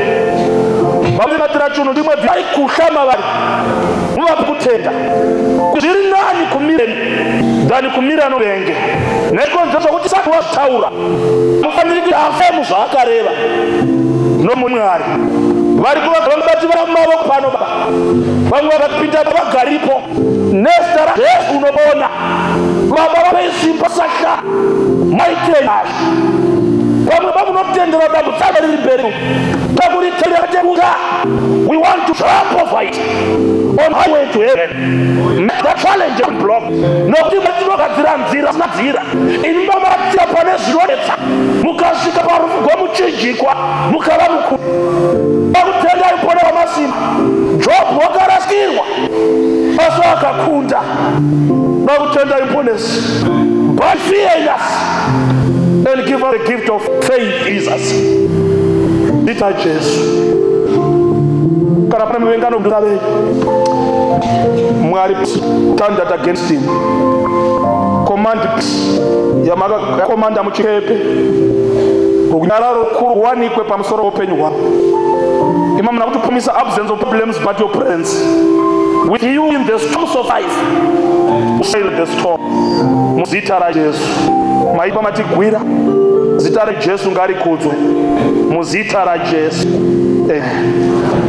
vamuvatira chinhu ndimwe bvai kuhlama vari muvapi kutenda zviri nani kumireni dhani kumira novenge nekonzo chokuti sati wazvitaura mufaniri kuti afe muzvaakareva nomuMwari. Vari kuvagambati vara mumavoko pano baba. Vamwe vakapinda vagaripo nezita raJesu unobona. Baba vavesimba sasha maitenyashi. Vamwe vamunotendera dambudzana riri mberi. Takuritendera tekunga. We want to jump over it on highway to heaven. Make that challenge and block. Nokuti matinogadzira nzira sina nzira. Ini mamatira pane zvinodetsa. Mukasvika parufu rwomuchinjikwa mukava mukuru. Vakutenda ipona vamasimba. Job wakarasikirwa asi akakunda. Vakutenda iponesi. But fear in us and give us the gift of faith, Jesus. Dita Jesu. Kana pana mivengano mndurave Mwari stand against him. Command yamaka komanda muchikepe kunyararo kuru wanikwe pamusoro openyu hwako. Imam nakuti promise absence of problems but your presence with you in the storms of life. Sail the storm. Muzita raJesu. Maipa matigwira. Zita raJesu ngarikudzwe. Muzita raJesu. Amen.